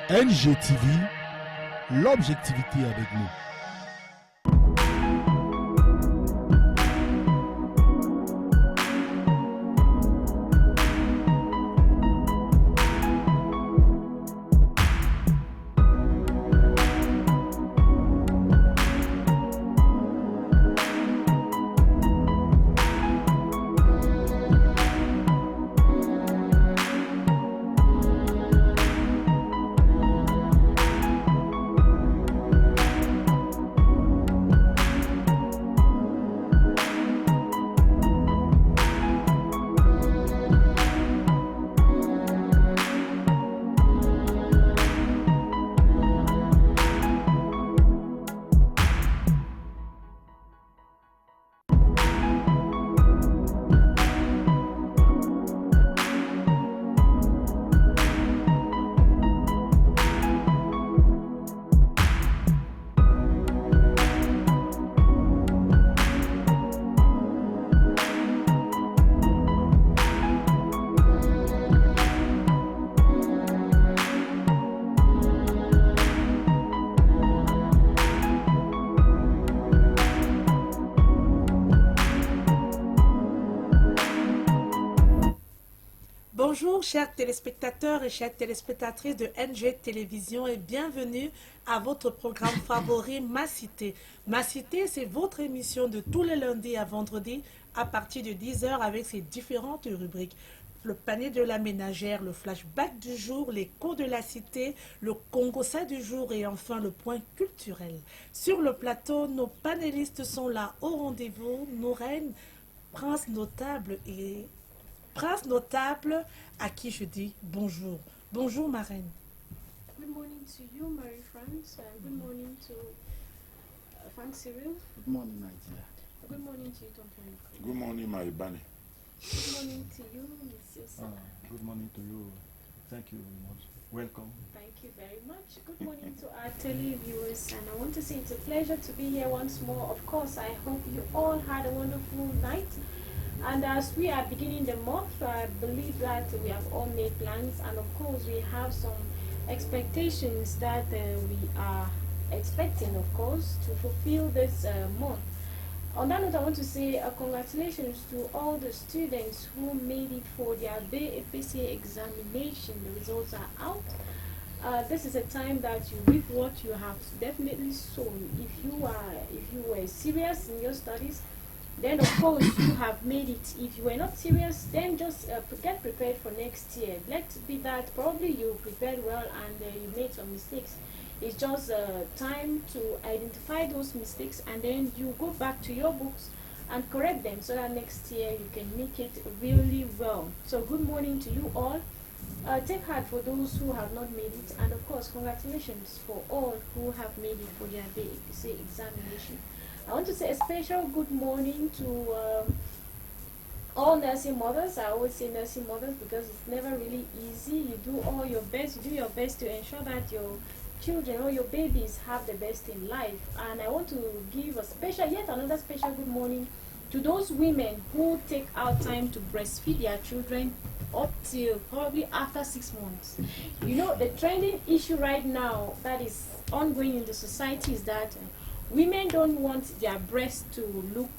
NGTV, l'objectivité avec nous. Bonjour chers téléspectateurs et chères téléspectatrices de NG Télévision et bienvenue à votre programme favori Ma Cité. Ma Cité, c'est votre émission de tous les lundis à vendredi à partir de 10h avec ses différentes rubriques. Le panier de la ménagère, le flashback du jour, les cours de la cité, le Congo-ça du jour et enfin le point culturel. Sur le plateau, nos panélistes sont là au rendez-vous, nos reines, princes notables à qui je dis bonjour. Bonjour ma reine. Good morning to you, Marie-France. Good morning to Frank Cyril. Good morning, Nigeria. Good morning to you, Tonton. Good morning, my bunny. Good morning to you, Miss Yosa. Good morning to you. Thank you very much. Welcome. Thank you very much. Good morning to our televiewers. And I want to say it's a pleasure to be here once more. Of course, I hope you all had a wonderful night. And as we are beginning the month, I believe that we have all made plans, and of course we have some expectations that we are expecting, of course, to fulfill this month. On that note, I want to say congratulations to all the students who made it for their BAPC examination. The results are out. This is a time that you reap what you have definitely sown. If you were serious in your studies, then of course you have made it. If you were not serious, then just get prepared for next year. Let's be that probably you prepared well and you made some mistakes. It's just time to identify those mistakes and then you go back to your books and correct them so that next year you can make it really well. So good morning to you all. Take heart for those who have not made it, and of course congratulations for all who have made it for their BAPC examination. I want to say a special good morning to all nursing mothers. I always say nursing mothers because it's never really easy. You do all your best, you do your best to ensure that your children or your babies have the best in life. And I want to give yet another special good morning to those women who take out time to breastfeed their children up till probably after 6 months. You know, the trending issue right now that is ongoing in the society is that women don't want their breasts to look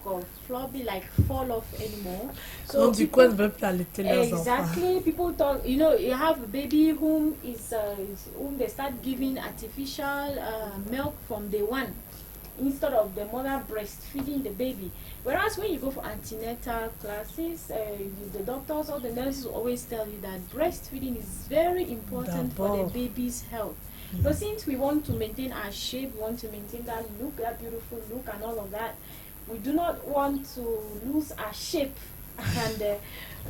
floppy, like fall off anymore. So exactly, people talk. You know, you have a baby whom they start giving artificial milk from day one instead of the mother breastfeeding the baby. Whereas when you go for antenatal classes, the doctors or the nurses will always tell you that breastfeeding is very important for the baby's health. But since we want to maintain our shape, we want to maintain that look, that beautiful look and all of that, we do not want to lose our shape and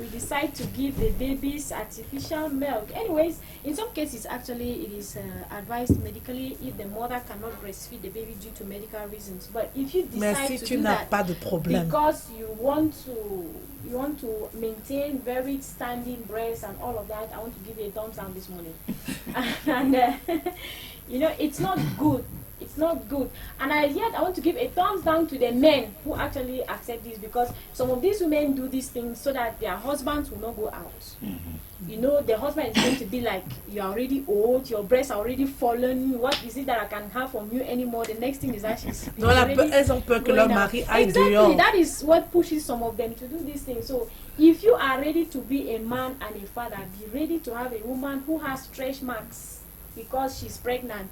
we decide to give the babies artificial milk. Anyways, in some cases actually it is advised medically if the mother cannot breastfeed the baby due to medical reasons. But if you decide to do that because you want to maintain very standing breasts and all of that, I want to give you a thumbs down this morning. And you know, it's not good It's not good. And yet I want to give a thumbs down to the men who actually accept this, because some of these women do these things so that their husbands will not go out. You know, the husband is going to be like, you are already old, your breasts are already fallen, what is it that I can have from you anymore? The next thing is that she's Non, elles ont peur que leur mari aille exactly, dehors. that is what pushes some of them to do these things. So if you are ready to be a man and a father, be ready to have a woman who has stretch marks because she's pregnant.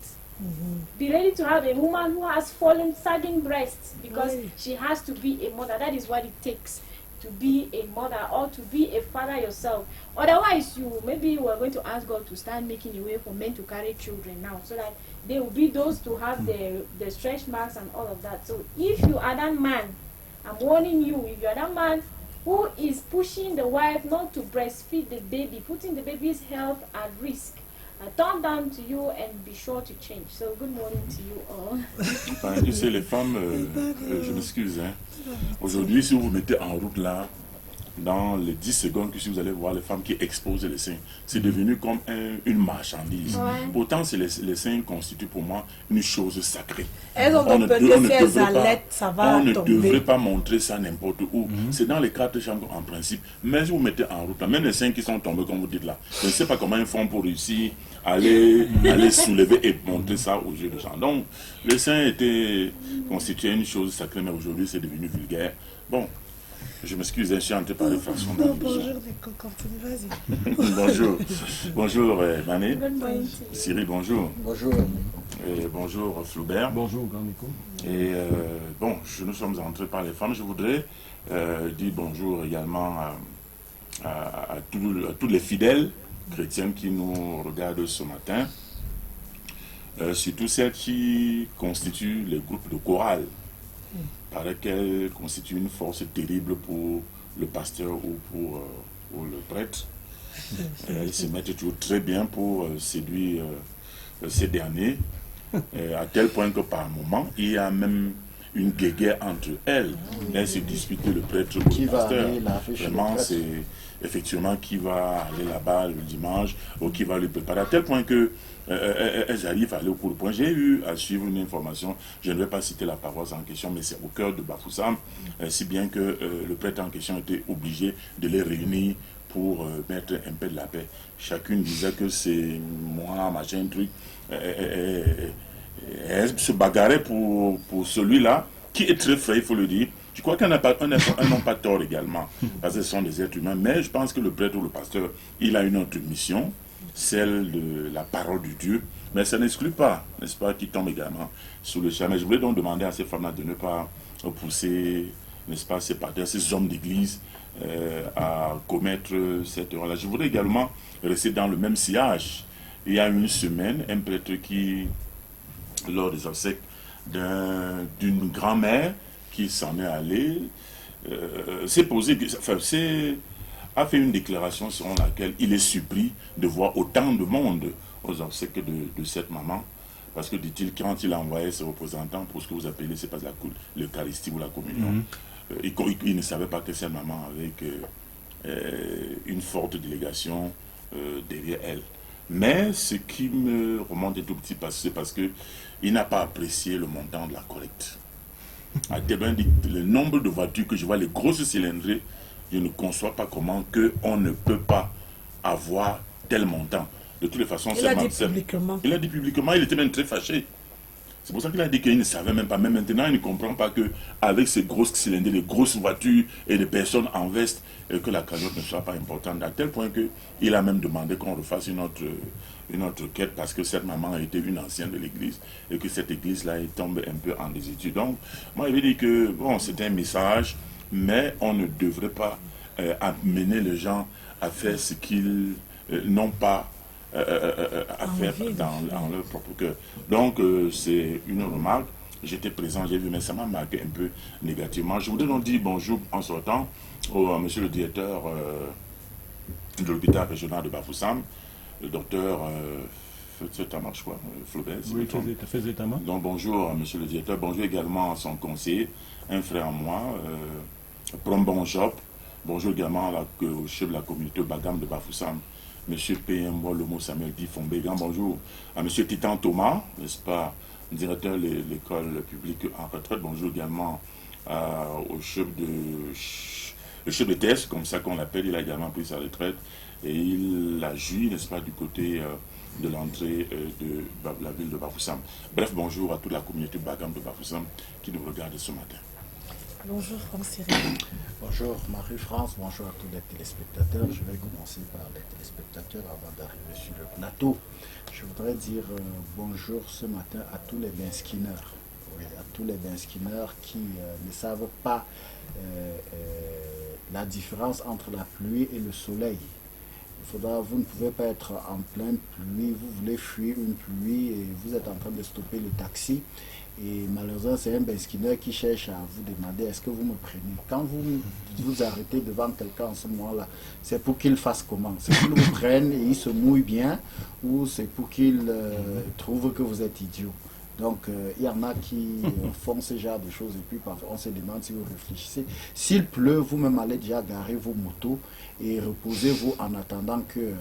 Be ready to have a woman who has fallen, sagging breasts because she has to be a mother. That is what it takes to be a mother or to be a father yourself. Otherwise, maybe you are going to ask God to start making a way for men to carry children now, so that they will be those to have the stretch marks and all of that. So if you are that man, I'm warning you, if you are that man who is pushing the wife not to breastfeed the baby, putting the baby's health at risk, I turn down to you and be sure to change. So good morning to you all. Enfin, tu sais, les femmes, je m'excuse, hein. Aujourd'hui, si vous vous mettez en route là, dans les 10 secondes que si vous allez voir les femmes qui exposent les seins, c'est devenu comme une marchandise. Pourtant, les seins constituent pour moi une chose sacrée. Elles ont peur que si elles allaitent, ça va tomber. On ne devrait pas montrer ça n'importe où. C'est dans les 4 chambres en principe. Mais si vous mettez en route là, même les seins qui sont tombés, comme vous dites là, je ne sais pas comment ils font pour réussir à aller soulever et montrer ça aux yeux des gens. Donc, les seins étaient constitués une chose sacrée, mais aujourd'hui, c'est devenu vulgaire. Bon. Je m'excuse, je suis entré par les façons. Bonjour, Nico, continue, vas-y. Bonjour. Bonjour, Mané. Good morning. Cyril, bonjour. Bonjour. Et bonjour, Flaubert. Bonjour, grand Nico. Et nous sommes entrés par les femmes. Je voudrais dire bonjour également à tous les fidèles chrétiens qui nous regardent ce matin. Surtout celles qui constituent les groupes de chorale, par lesquels constitue une force terrible pour le pasteur ou pour le prêtre. Ils se mettent toujours très bien pour séduire ces derniers, à tel point que par moment, il y a même une guéguerre entre elles. Elles se disputent le prêtre ou le pasteur. Vraiment, c'est effectivement qui va aller là-bas le dimanche ou qui va lui préparer, à tel point que elles arrivent à aller au cours de point. J'ai eu à suivre une information, je ne vais pas citer la paroisse en question, mais c'est au cœur de Bafoussam, si bien que le prêtre en question était obligé de les réunir pour mettre un peu de la paix. Chacune disait que c'est moi, machin, truc. Elle se bagarrait pour celui-là, qui est très frais, il faut le dire. Je crois qu'elles n'ont pas tort également, parce que ce sont des êtres humains, mais je pense que le prêtre ou le pasteur, il a une autre mission, celle de la parole de Dieu, mais ça n'exclut pas, n'est-ce pas, qui tombe également sous le chemin. Je voulais donc demander à ces femmes-là de ne pas pousser, n'est-ce pas, ces partenaires, ces hommes d'église, à commettre cette erreur-là. Je voudrais également rester dans le même sillage. Il y a une semaine, un prêtre qui, lors des obsèques d'une grand-mère qui s'en est allée, a fait une déclaration selon laquelle il est surpris de voir autant de monde aux obsèques de cette maman. Parce que, dit-il, quand il a envoyé ses représentants pour ce que vous appelez, c'est pas l'Eucharistie ou la communion, il ne savait pas que cette maman avec une forte délégation derrière elle. Mais ce qui me remonte un tout petit peu, c'est parce qu'il n'a pas apprécié le montant de la collecte. À le nombre de voitures que je vois, les grosses cylindrées, je ne conçois pas comment on ne peut pas avoir tel montant. De toutes les façons, il a dit publiquement. Il a dit publiquement, il était même très fâché. C'est pour ça qu'il a dit qu'il ne savait même pas. Même maintenant, il ne comprend pas qu'avec ces grosses cylindrées, les grosses voitures et les personnes en veste, que la cagnotte ne soit pas importante. À tel point qu'il a même demandé qu'on refasse une autre quête, parce que cette maman a été une ancienne de l'église et que cette église-là tombe un peu en désuétude. Donc, moi, je vais dire que, bon, c'est un message, mais on ne devrait pas amener les gens à faire ce qu'ils n'ont pas à faire dans leur propre cœur. Donc, c'est une remarque. J'étais présent, j'ai vu, mais ça m'a marqué un peu négativement. Je voudrais donc dire bonjour en sortant au monsieur le directeur de l'hôpital régional de Bafoussam, le docteur Flaubert. Oui, Faisétama. Donc, bonjour à monsieur le directeur, bonjour également à son conseiller, un frère à moi, Prombon Job. Bonjour également au chef de la communauté Bagam de Bafoussam, M. P.M. Lomo Samuel Di Fombé. Bonjour à M. Titan Thomas, n'est-ce pas, directeur de l'école publique en retraite. Bonjour également au chef de TS, comme ça qu'on l'appelle. Il a également pris sa retraite et il a joui, n'est-ce pas, du côté de l'entrée de la ville de Bafoussam. Bref, bonjour à toute la communauté Bagam de Bafoussam qui nous regarde ce matin. Bonjour Franck Cyril. Bonjour Marie-France, bonjour à tous les téléspectateurs. Je vais commencer par les téléspectateurs avant d'arriver sur le plateau. Je voudrais dire bonjour ce matin à tous les bain-skinneurs. Oui, à tous les bain-skinneurs qui ne savent pas la différence entre la pluie et le soleil. Vous ne pouvez pas être en pleine pluie, vous voulez fuir une pluie et vous êtes en train de stopper le taxi. Et malheureusement, c'est un bain-skinner qui cherche à vous demander est-ce que vous me prenez. Quand vous vous arrêtez devant quelqu'un en ce moment-là, c'est pour qu'il fasse comment? C'est qu'il vous prenne et il se mouille bien, ou c'est pour qu'il trouve que vous êtes idiot. Donc, il y en a qui font ce genre de choses et puis parfois on se demande si vous réfléchissez. S'il pleut, vous-même allez déjà garer vos motos et reposez-vous en attendant que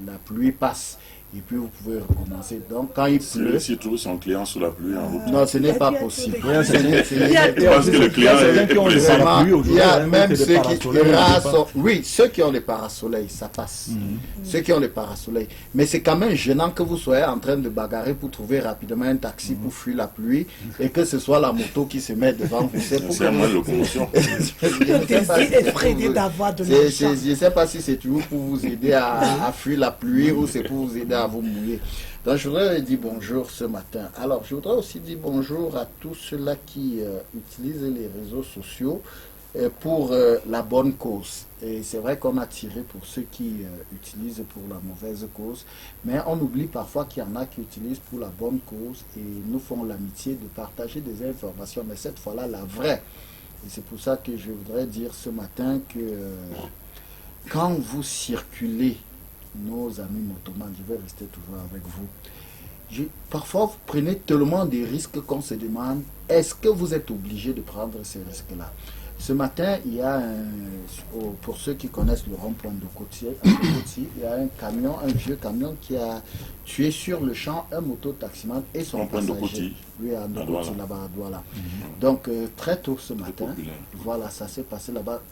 la pluie passe. Et puis vous pouvez recommencer. Donc quand il pleut... S'il trouve son client sous la pluie en route. Non, ce n'est pas possible. Parce que le client est pressé. Il y a même ceux qui ceux qui ont les parasoleils, ça passe. Ceux qui ont les parasoleils. Mais c'est quand même gênant que vous soyez en train de bagarrer pour trouver rapidement un taxi pour fuir la pluie et que ce soit la moto qui se met devant vous. C'est un moyen de locomotion. Le désir effréné d'avoir de l'argent. Je ne sais pas si c'est toujours pour vous aider à fuir la pluie ou c'est pour vous aider à vous mouiller. Donc je voudrais dire bonjour ce matin. Alors je voudrais aussi dire bonjour à tous ceux-là qui utilisent les réseaux sociaux pour la bonne cause. Et c'est vrai qu'on a tiré pour ceux qui utilisent pour la mauvaise cause, mais on oublie parfois qu'il y en a qui utilisent pour la bonne cause et nous font l'amitié de partager des informations, mais cette fois-là la vraie. Et c'est pour ça que je voudrais dire ce matin que quand vous circulez, nos amis motomanes, je vais rester toujours avec vous. Parfois, vous prenez tellement des risques qu'on se demande, est-ce que vous êtes obligé de prendre ces risques-là? Ce matin, il y a pour ceux qui connaissent le rond-point de Côtier, il y a un camion, un vieux camion qui a tué sur le champ un moto-taximan et son passager. Oui, à Ndokoti, là-bas à Douala. Donc, très tôt ce matin, voilà, ça s'est passé là-bas,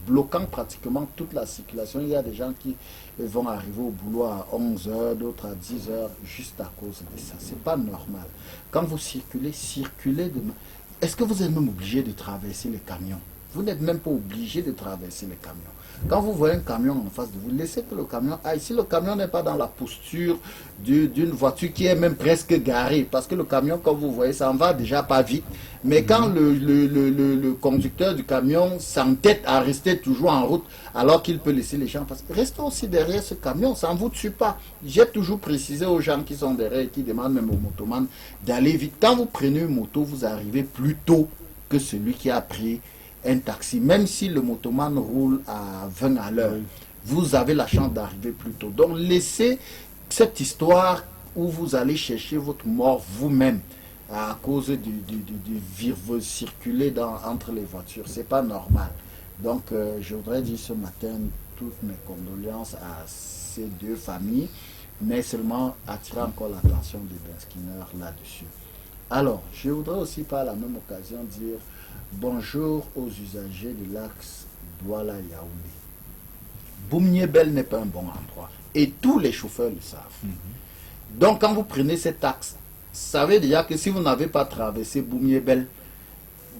bloquant pratiquement toute la circulation. Il y a des gens qui vont arriver au boulot à 11h, d'autres à 10h, juste à cause de ça. C'est pas normal. Quand vous circulez, circulez demain. Est-ce que vous êtes même obligé de traverser les camions? Vous n'êtes même pas obligé de traverser les camions. Quand vous voyez un camion en face de vous, laissez que le camion aille. Si le camion n'est pas dans la posture d'une voiture qui est même presque garée, parce que le camion, comme vous voyez, ça en va déjà pas vite. Mais quand le conducteur du camion s'entête à rester toujours en route, alors qu'il peut laisser les gens passer, restez aussi derrière ce camion, ça ne vous tue pas. J'ai toujours précisé aux gens qui sont derrière et qui demandent même aux motomanes d'aller vite. Quand vous prenez une moto, vous arrivez plus tôt que celui qui a pris un taxi, même si le motoman roule à 20 à l'heure, vous avez la chance d'arriver plus tôt. Donc laissez cette histoire où vous allez chercher votre mort vous-même à cause du virus circuler entre les voitures. C'est pas normal. Donc je voudrais dire ce matin toutes mes condoléances à ces deux familles, mais seulement attirer encore l'attention des bain-skinners là-dessus. Alors, je voudrais aussi par la même occasion dire bonjour aux usagers de l'axe Douala-Yaoundé. Boumniébel n'est pas un bon endroit. Et tous les chauffeurs le savent. Donc quand vous prenez cet axe, savez déjà que si vous n'avez pas traversé Boumniébel,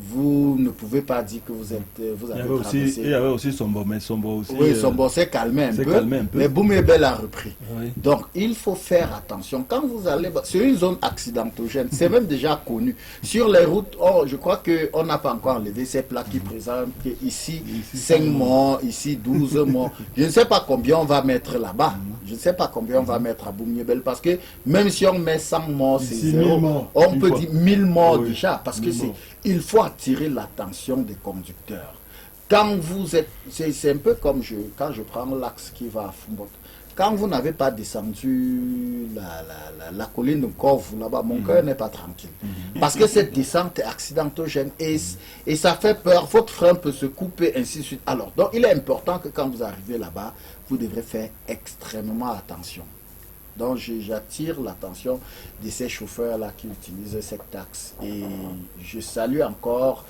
vous ne pouvez pas dire que vous avez traversé. Il y avait aussi Sombo, mais Sombo aussi... Oui, Sombo s'est calmé un peu, mais Boumniébel a repris. Oui. Donc, il faut faire attention. Quand vous allez... C'est une zone accidentogène, c'est même déjà connu. Sur les routes, je crois qu'on n'a pas encore enlevé ces plaques qui présentent ici 5 morts, ici 12 morts. Je ne sais pas combien on va mettre là-bas. Je ne sais pas combien on va mettre à Boumniébel, parce que même si on met 100 morts, c'est 0. On peut dire 1000 morts déjà, parce que il faut attirer l'attention des conducteurs. Quand vous êtes... C'est un peu comme quand je prends l'axe qui va à Fumbot. Quand vous n'avez pas descendu la colline de Corve là-bas, mon cœur n'est pas tranquille. Parce que cette descente est accidentogène et ça fait peur. Votre frein peut se couper, ainsi de suite. Alors, donc, il est important que quand vous arrivez là-bas, vous devrez faire extrêmement attention. Donc j'attire l'attention de ces chauffeurs-là qui utilisent cette taxe. Et je salue encore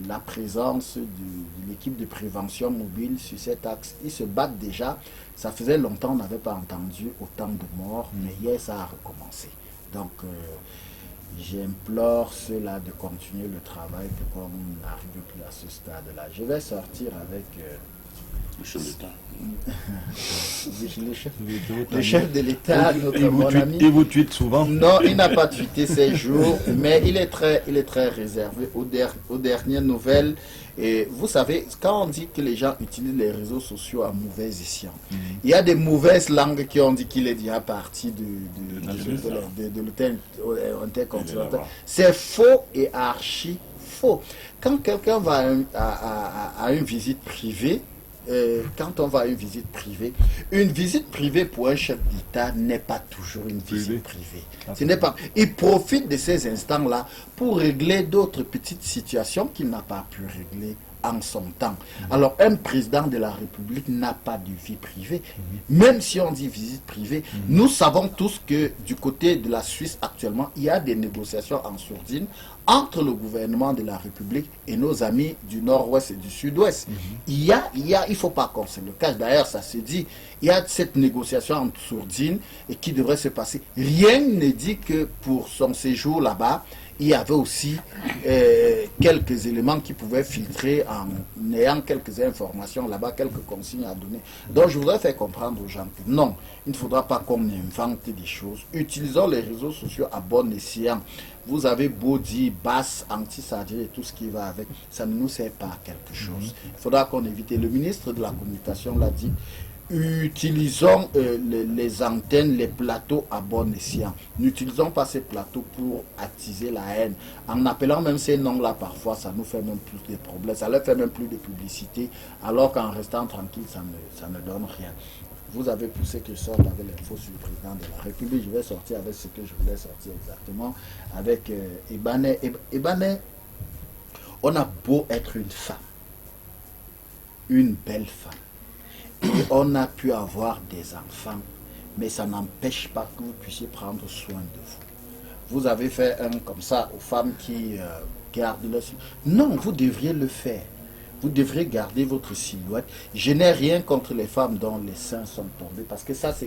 la présence de l'équipe de prévention mobile sur cette axe. Ils se battent déjà. Ça faisait longtemps qu'on n'avait pas entendu autant de morts, mais hier ça a recommencé. Donc j'implore ceux-là de continuer le travail pour qu'on n'arrive plus à ce stade-là. Je vais sortir avec... Le chef d'État. Le chef de l'État, notre bon ami. Et vous tweetez souvent? Non, il n'a pas tweeté ces jours, mais il est très réservé aux dernières nouvelles. Et vous savez, quand on dit que les gens utilisent les réseaux sociaux à mauvais escient, il y a des mauvaises langues qui ont dit qu'il est déjà parti de l'hôtel intercontinental. C'est faux et archi faux. Quand quelqu'un va à une visite privée, quand on va à une visite privée pour un chef d'État n'est pas toujours une visite privée. Ce n'est pas. Il profite de ces instants-là pour régler d'autres petites situations qu'il n'a pas pu régler en son temps. Alors, un président de la République n'a pas de vie privée. Même si on dit visite privée, nous savons tous que du côté de la Suisse actuellement, il y a des négociations en sourdine entre le gouvernement de la République et nos amis du Nord-Ouest et du Sud-Ouest. Il ne faut pas qu'on se le cache. D'ailleurs, ça se dit, il y a cette négociation en sourdine et qui devrait se passer. Rien ne dit que pour son séjour là-bas, il y avait aussi quelques éléments qui pouvaient filtrer en ayant quelques informations là-bas, quelques consignes à donner. Donc je voudrais faire comprendre aux gens que non, il ne faudra pas qu'on invente des choses. Utilisons les réseaux sociaux à bon escient. Vous avez beau dire basse, anti-sadie et tout ce qui va avec, ça ne nous sert pas à quelque chose. Il faudra qu'on évite. Le ministre de la Communication l'a dit. Utilisons les antennes, les plateaux à bon escient. N'utilisons pas ces plateaux pour attiser la haine. En appelant même ces noms-là, parfois, ça nous fait même plus de problèmes. Ça leur fait même plus de publicité, alors qu'en restant tranquille, ça ne donne rien. Vous avez poussé que je sorte avec l'info sur le président de la République. Je vais sortir avec ce que je voulais sortir exactement, avec Ebané. Ebané, on a beau être une femme, une belle femme, et on a pu avoir des enfants, mais ça n'empêche pas que vous puissiez prendre soin de vous. Vous avez fait un comme ça aux femmes qui gardent leur silhouette. Non, vous devriez le faire. Vous devrez garder votre silhouette. Je n'ai rien contre les femmes dont les seins sont tombés, parce que ça, c'est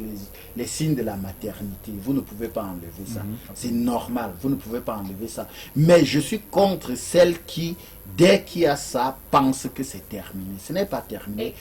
les signes de la maternité. Vous ne pouvez pas enlever ça. C'est normal, vous ne pouvez pas enlever ça. Mais je suis contre celles qui, dès qu'il y a ça, pensent que c'est terminé. Ce n'est pas terminé.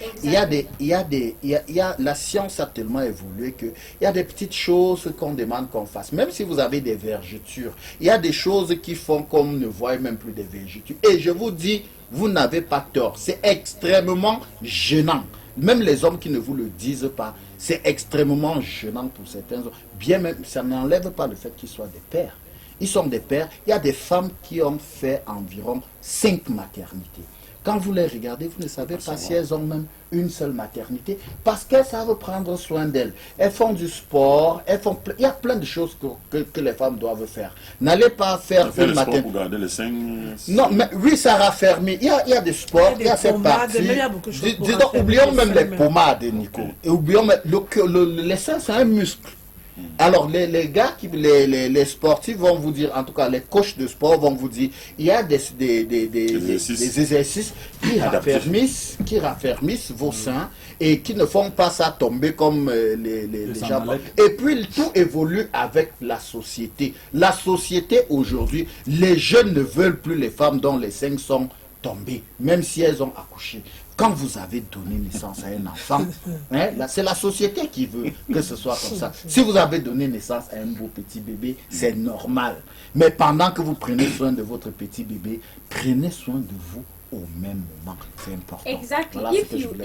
La science a tellement évolué qu'il y a des petites choses qu'on demande qu'on fasse. Même si vous avez des vergetures, il y a des choses qui font qu'on ne voit même plus des vergetures. Et je vous dis, vous n'avez pas tort. C'est extrêmement gênant. Même les hommes qui ne vous le disent pas, c'est extrêmement gênant pour certains hommes. Bien même, ça n'enlève pas le fait qu'ils soient des pères. Ils sont des pères. Il y a des femmes qui ont fait environ 5 maternités. Quand vous les regardez, vous ne savez pas si elles ont même une seule maternité, parce qu'elles savent prendre soin d'elles. Elles font du sport, il y a plein de choses que les femmes doivent faire. N'allez pas faire une maternité pour garder les seins. Non, mais oui, ça raffermit. Il y a des sports, il y a cette partie. Disons, oublions même les pommades, Nico. Et oublions même les seins, c'est un muscle. Alors les gars, les sportifs vont vous dire, en tout cas les coachs de sport vont vous dire, il y a des exercices qui raffermissent vos seins et qui ne font pas ça tomber comme les gens. Et puis tout évolue avec la société. La société aujourd'hui, les jeunes ne veulent plus les femmes dont les seins sont tombés, même si elles ont accouché. Quand vous avez donné naissance à un enfant, c'est la société qui veut que ce soit comme ça. Si vous avez donné naissance à un beau petit bébé, c'est normal. Mais pendant que vous prenez soin de votre petit bébé, prenez soin de vous au même moment. C'est important. Exactly. Voilà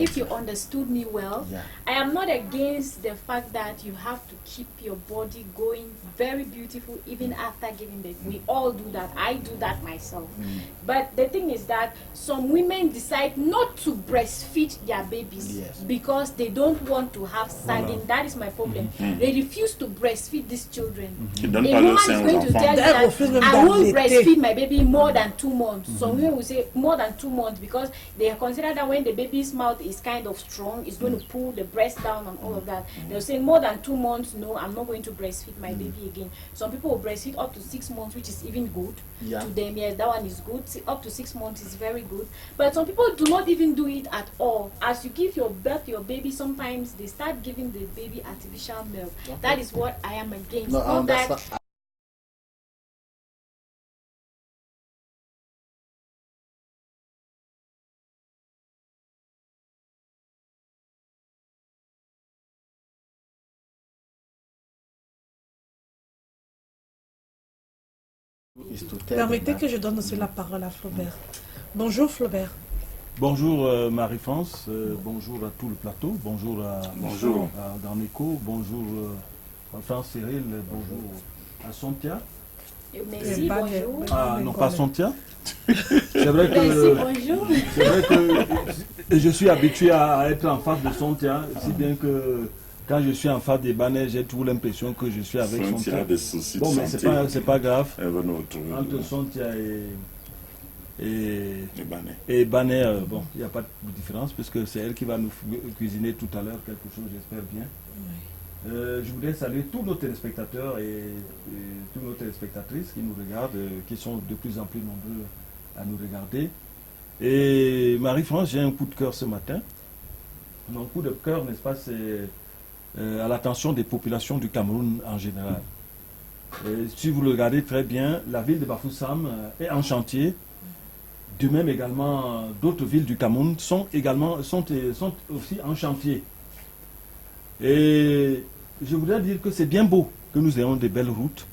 if you understood me well, Yeah. I am not against the fact that you have to keep your body going very beautiful even after giving birth. We all do that. I do that myself. But the thing is that some women decide not to breastfeed their babies Yes. because they don't want to have sagging. That is my problem. They refuse to breastfeed these children. Ils A donnent pas woman leur is sein aux going to enfants. tell you They refuse that them I won't d'allaiter. breastfeed my baby more than 2 months. Some women will say more than than 2 months because they consider that when the baby's mouth is kind of strong, it's going to pull the breast down and all of that. They'll say more than 2 months, no, I'm not going to breastfeed my baby again. Some people will breastfeed up to 6 months, which is even good to them. Yes, that one is good. Up to 6 months is very good. But some people do not even do it at all. As you give your birth to your baby, sometimes they start giving the baby artificial milk. Okay. That is what I am against. No, I understand. Permettez que je donne aussi la parole à Flaubert. Bonjour Flaubert. Bonjour Marie-France, bonjour à tout le plateau, bonjour à Garnico, bonjour à France Cyril, bonjour à Sontia. Merci, bonjour. Ah non, pas Sontia. C'est vrai que, merci, bonjour. C'est vrai que je suis habitué à être en face de Sontia, si bien que quand je suis en face des bannets, j'ai toujours l'impression que je suis avec Sontia. Des soucis bon, mais c'est pas grave. Entre Sontia et Banet, bon, il n'y a pas de différence puisque c'est elle qui va nous cuisiner tout à l'heure quelque chose, j'espère bien. Oui. Je voudrais saluer tous nos téléspectateurs et toutes nos téléspectatrices qui nous regardent, qui sont de plus en plus nombreux à nous regarder. Et Marie-France, j'ai un coup de cœur ce matin. Mon coup de cœur, n'est-ce pas, c'est à l'attention des populations du Cameroun en général. Si vous le regardez très bien, la ville de Bafoussam est en chantier. De même également, d'autres villes du Cameroun sont aussi en chantier. Et je voudrais dire que c'est bien beau que nous ayons des belles routes,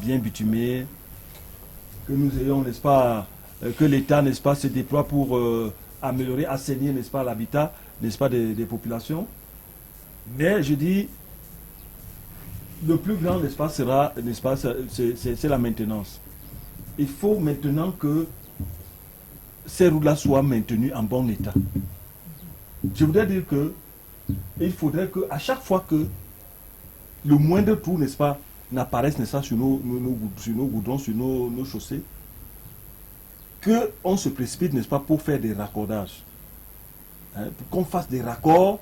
bien bitumées, que nous ayons, n'est-ce pas, que l'État, n'est-ce pas, se déploie pour améliorer, assainir, n'est-ce pas, l'habitat, n'est-ce pas, des populations. Mais je dis, le plus grand, n'est-ce pas, sera, n'est-ce pas, c'est la maintenance. Il faut maintenant que ces routes-là soient maintenues en bon état. Je voudrais dire que il faudrait qu'à chaque fois que le moindre trou, n'est-ce pas, n'apparaisse, n'est-ce pas, sur nos goudrons, sur nos chaussées, qu'on se précipite, n'est-ce pas, pour faire des raccordages. Hein, pour qu'on fasse des raccords.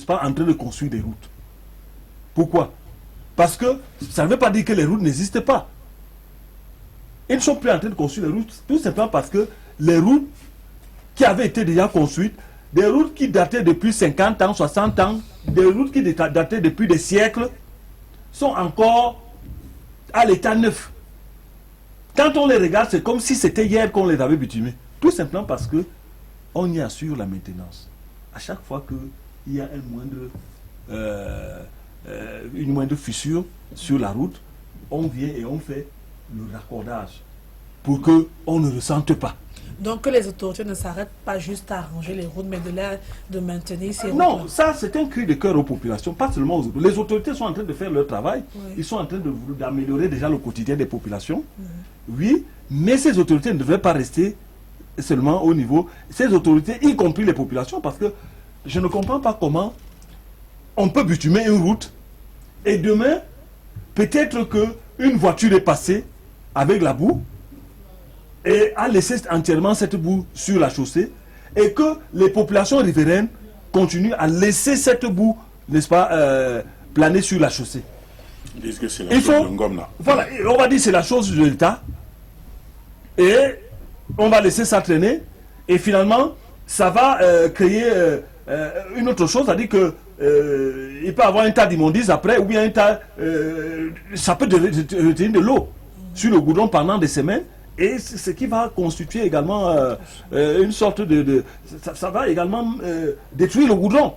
Pas en train de construire des routes. Pourquoi? Parce que ça ne veut pas dire que les routes n'existent pas. Ils ne sont plus en train de construire les routes, tout simplement parce que les routes qui avaient été déjà construites, des routes qui dataient depuis 50 ans, 60 ans, des routes qui dataient depuis des siècles, sont encore à l'état neuf. Quand on les regarde, c'est comme si c'était hier qu'on les avait bitumées. Tout simplement parce que on y assure la maintenance. À chaque fois que il y a une moindre fissure sur la route, on vient et on fait le raccordage pour qu'on ne ressente pas. Donc que les autorités ne s'arrêtent pas juste à arranger les routes, mais de maintenir ces routes. Non, ça c'est un cri de cœur aux populations, pas seulement aux autorités. Les autorités sont en train de faire leur travail, oui. Ils sont en train d'améliorer déjà le quotidien des populations, oui, mais ces autorités ne devraient pas rester seulement au niveau, ces autorités, y compris les populations, parce que je ne comprends pas comment on peut bitumer une route et demain, peut-être qu'une voiture est passée avec la boue et a laissé entièrement cette boue sur la chaussée et que les populations riveraines continuent à laisser cette boue, n'est-ce pas, planer sur la chaussée. Ils disent que c'est la chose de Ngom là. Voilà, on va dire que c'est la chose de l'État et on va laisser ça traîner et finalement, ça va créer une autre chose, c'est-à-dire que il peut y avoir un tas d'immondices après, ou bien un tas, ça peut retenir de l'eau sur le goudron pendant des semaines, et ce qui va constituer également une sorte ça va également détruire le goudron.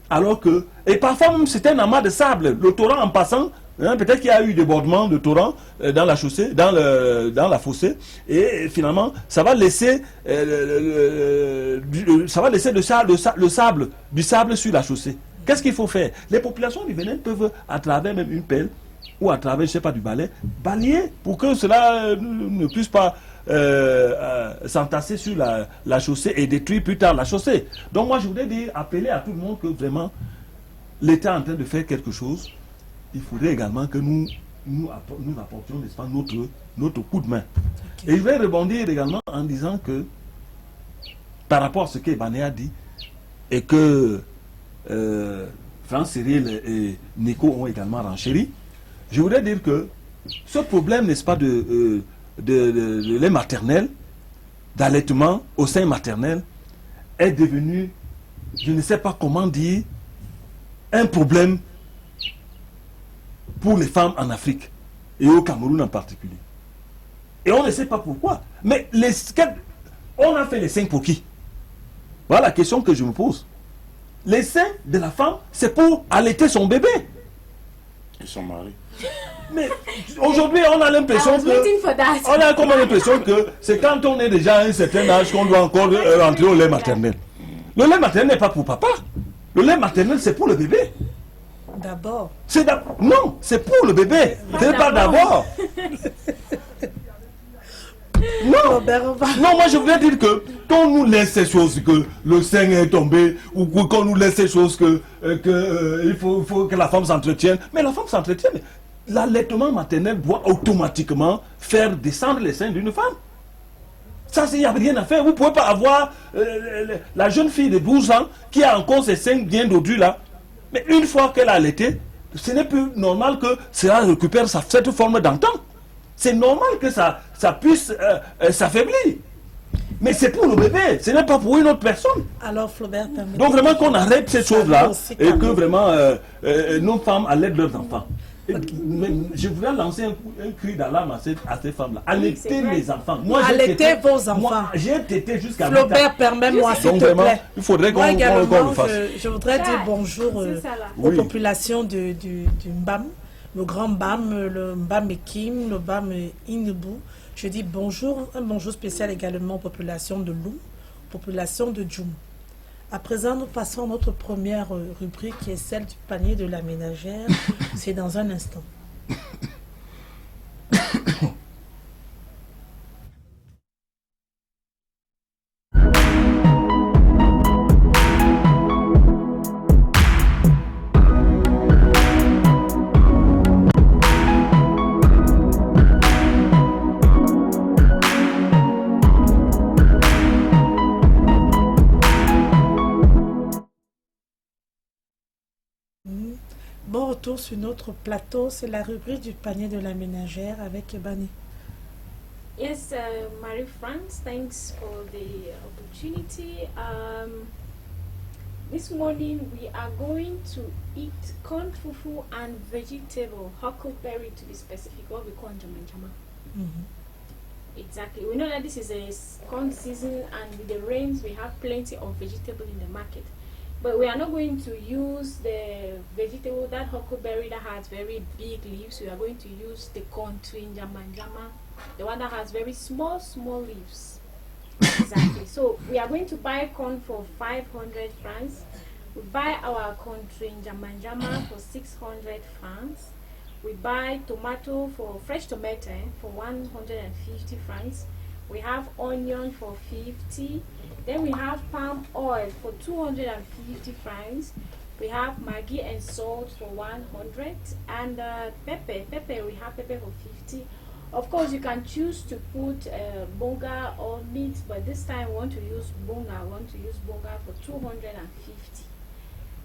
Alors que, et parfois même c'est un amas de sable, le torrent en passant, hein, peut-être qu'il y a eu débordement de torrent dans la chaussée, dans la fossée, et finalement ça va laisser du sable sur la chaussée. Qu'est-ce qu'il faut faire? Les populations riveraines peuvent, à travers même une pelle ou à travers, je ne sais pas, du balai, balayer pour que cela ne puisse pas s'entasser sur la chaussée et détruire plus tard la chaussée. Donc moi je voudrais dire, appeler à tout le monde que vraiment l'État est en train de faire quelque chose. Il faudrait également que nous apportions, n'est-ce pas, notre coup de main. Okay. Et je vais rebondir également en disant que par rapport à ce qu'Ebané a dit et que France, Cyril et Nico ont également renchéri, je voudrais dire que ce problème, n'est-ce pas, de lait maternel, d'allaitement au sein maternel, est devenu, je ne sais pas comment dire, un problème pour les femmes en Afrique et au Cameroun en particulier. Et on ne sait pas pourquoi. Mais on a fait les seins pour qui? Voilà la question que je me pose. Les seins de la femme, c'est pour allaiter son bébé. Et son mari. Mais aujourd'hui, on a l'impression que c'est quand on est déjà à un certain âge qu'on doit encore rentrer au lait maternel. Le lait maternel n'est pas pour papa. Le lait maternel, c'est pour le bébé. D'abord. Non, c'est pour le bébé. C'est pas d'abord. Non, moi je voulais dire que quand on nous laisse ces choses, que le sein est tombé, ou qu'on nous laisse ces choses il faut que la femme s'entretienne. Mais la femme s'entretienne. L'allaitement maternel doit automatiquement faire descendre les seins d'une femme. Ça, il n'y a rien à faire. Vous ne pouvez pas avoir la jeune fille de 12 ans qui a encore ses seins bien dodus là. Mais une fois qu'elle a allaité, ce n'est plus normal que cela récupère cette forme d'antan. C'est normal que ça puisse s'affaiblir. Mais c'est pour le bébé, ce n'est pas pour une autre personne. Alors, Flaubert, donc vraiment qu'on arrête ces choses-là et que vraiment nos femmes allaitent leurs enfants. Je voudrais lancer un cri d'alarme à ces femmes-là. Allaitez les enfants. Allaitez vos enfants. Moi, j'ai tété jusqu'à Flaubert, permets-moi, s'il te plaît. Il faudrait qu'on le fasse. Je voudrais dire bonjour aux populations du Mbam, le Grand Mbam, le Mbam Ekim, le Mbam Inubu. Je dis bonjour, un bonjour spécial également aux populations de Lou, population de Djoum. À présent, nous passons à notre première rubrique qui est celle du panier de la ménagère. C'est dans un instant. Bon retour sur notre plateau, c'est la rubrique du panier de la ménagère avec Ebané. Yes, Marie-France, thanks for the opportunity. This morning we are going to eat corn fufu and vegetable, huckleberry to be specific, what we call njama. Exactly. We know that this is a corn season and with the rains we have plenty of vegetable in the market. But we are not going to use the vegetable, that huckleberry that has very big leaves. We are going to use the corn twin njama, the one that has very small leaves. Exactly. So we are going to buy corn for 500 francs. We buy our corn twin njama for 600 francs. We buy tomato fresh tomato for 150 francs. We have onion for 50. Then we have palm oil for 250 francs. We have Maggi and salt for 100. And pepper, we have pepper for 50. Of course, you can choose to put bonga or meat, but this time we want to use bonga. I want to use bonga for 250.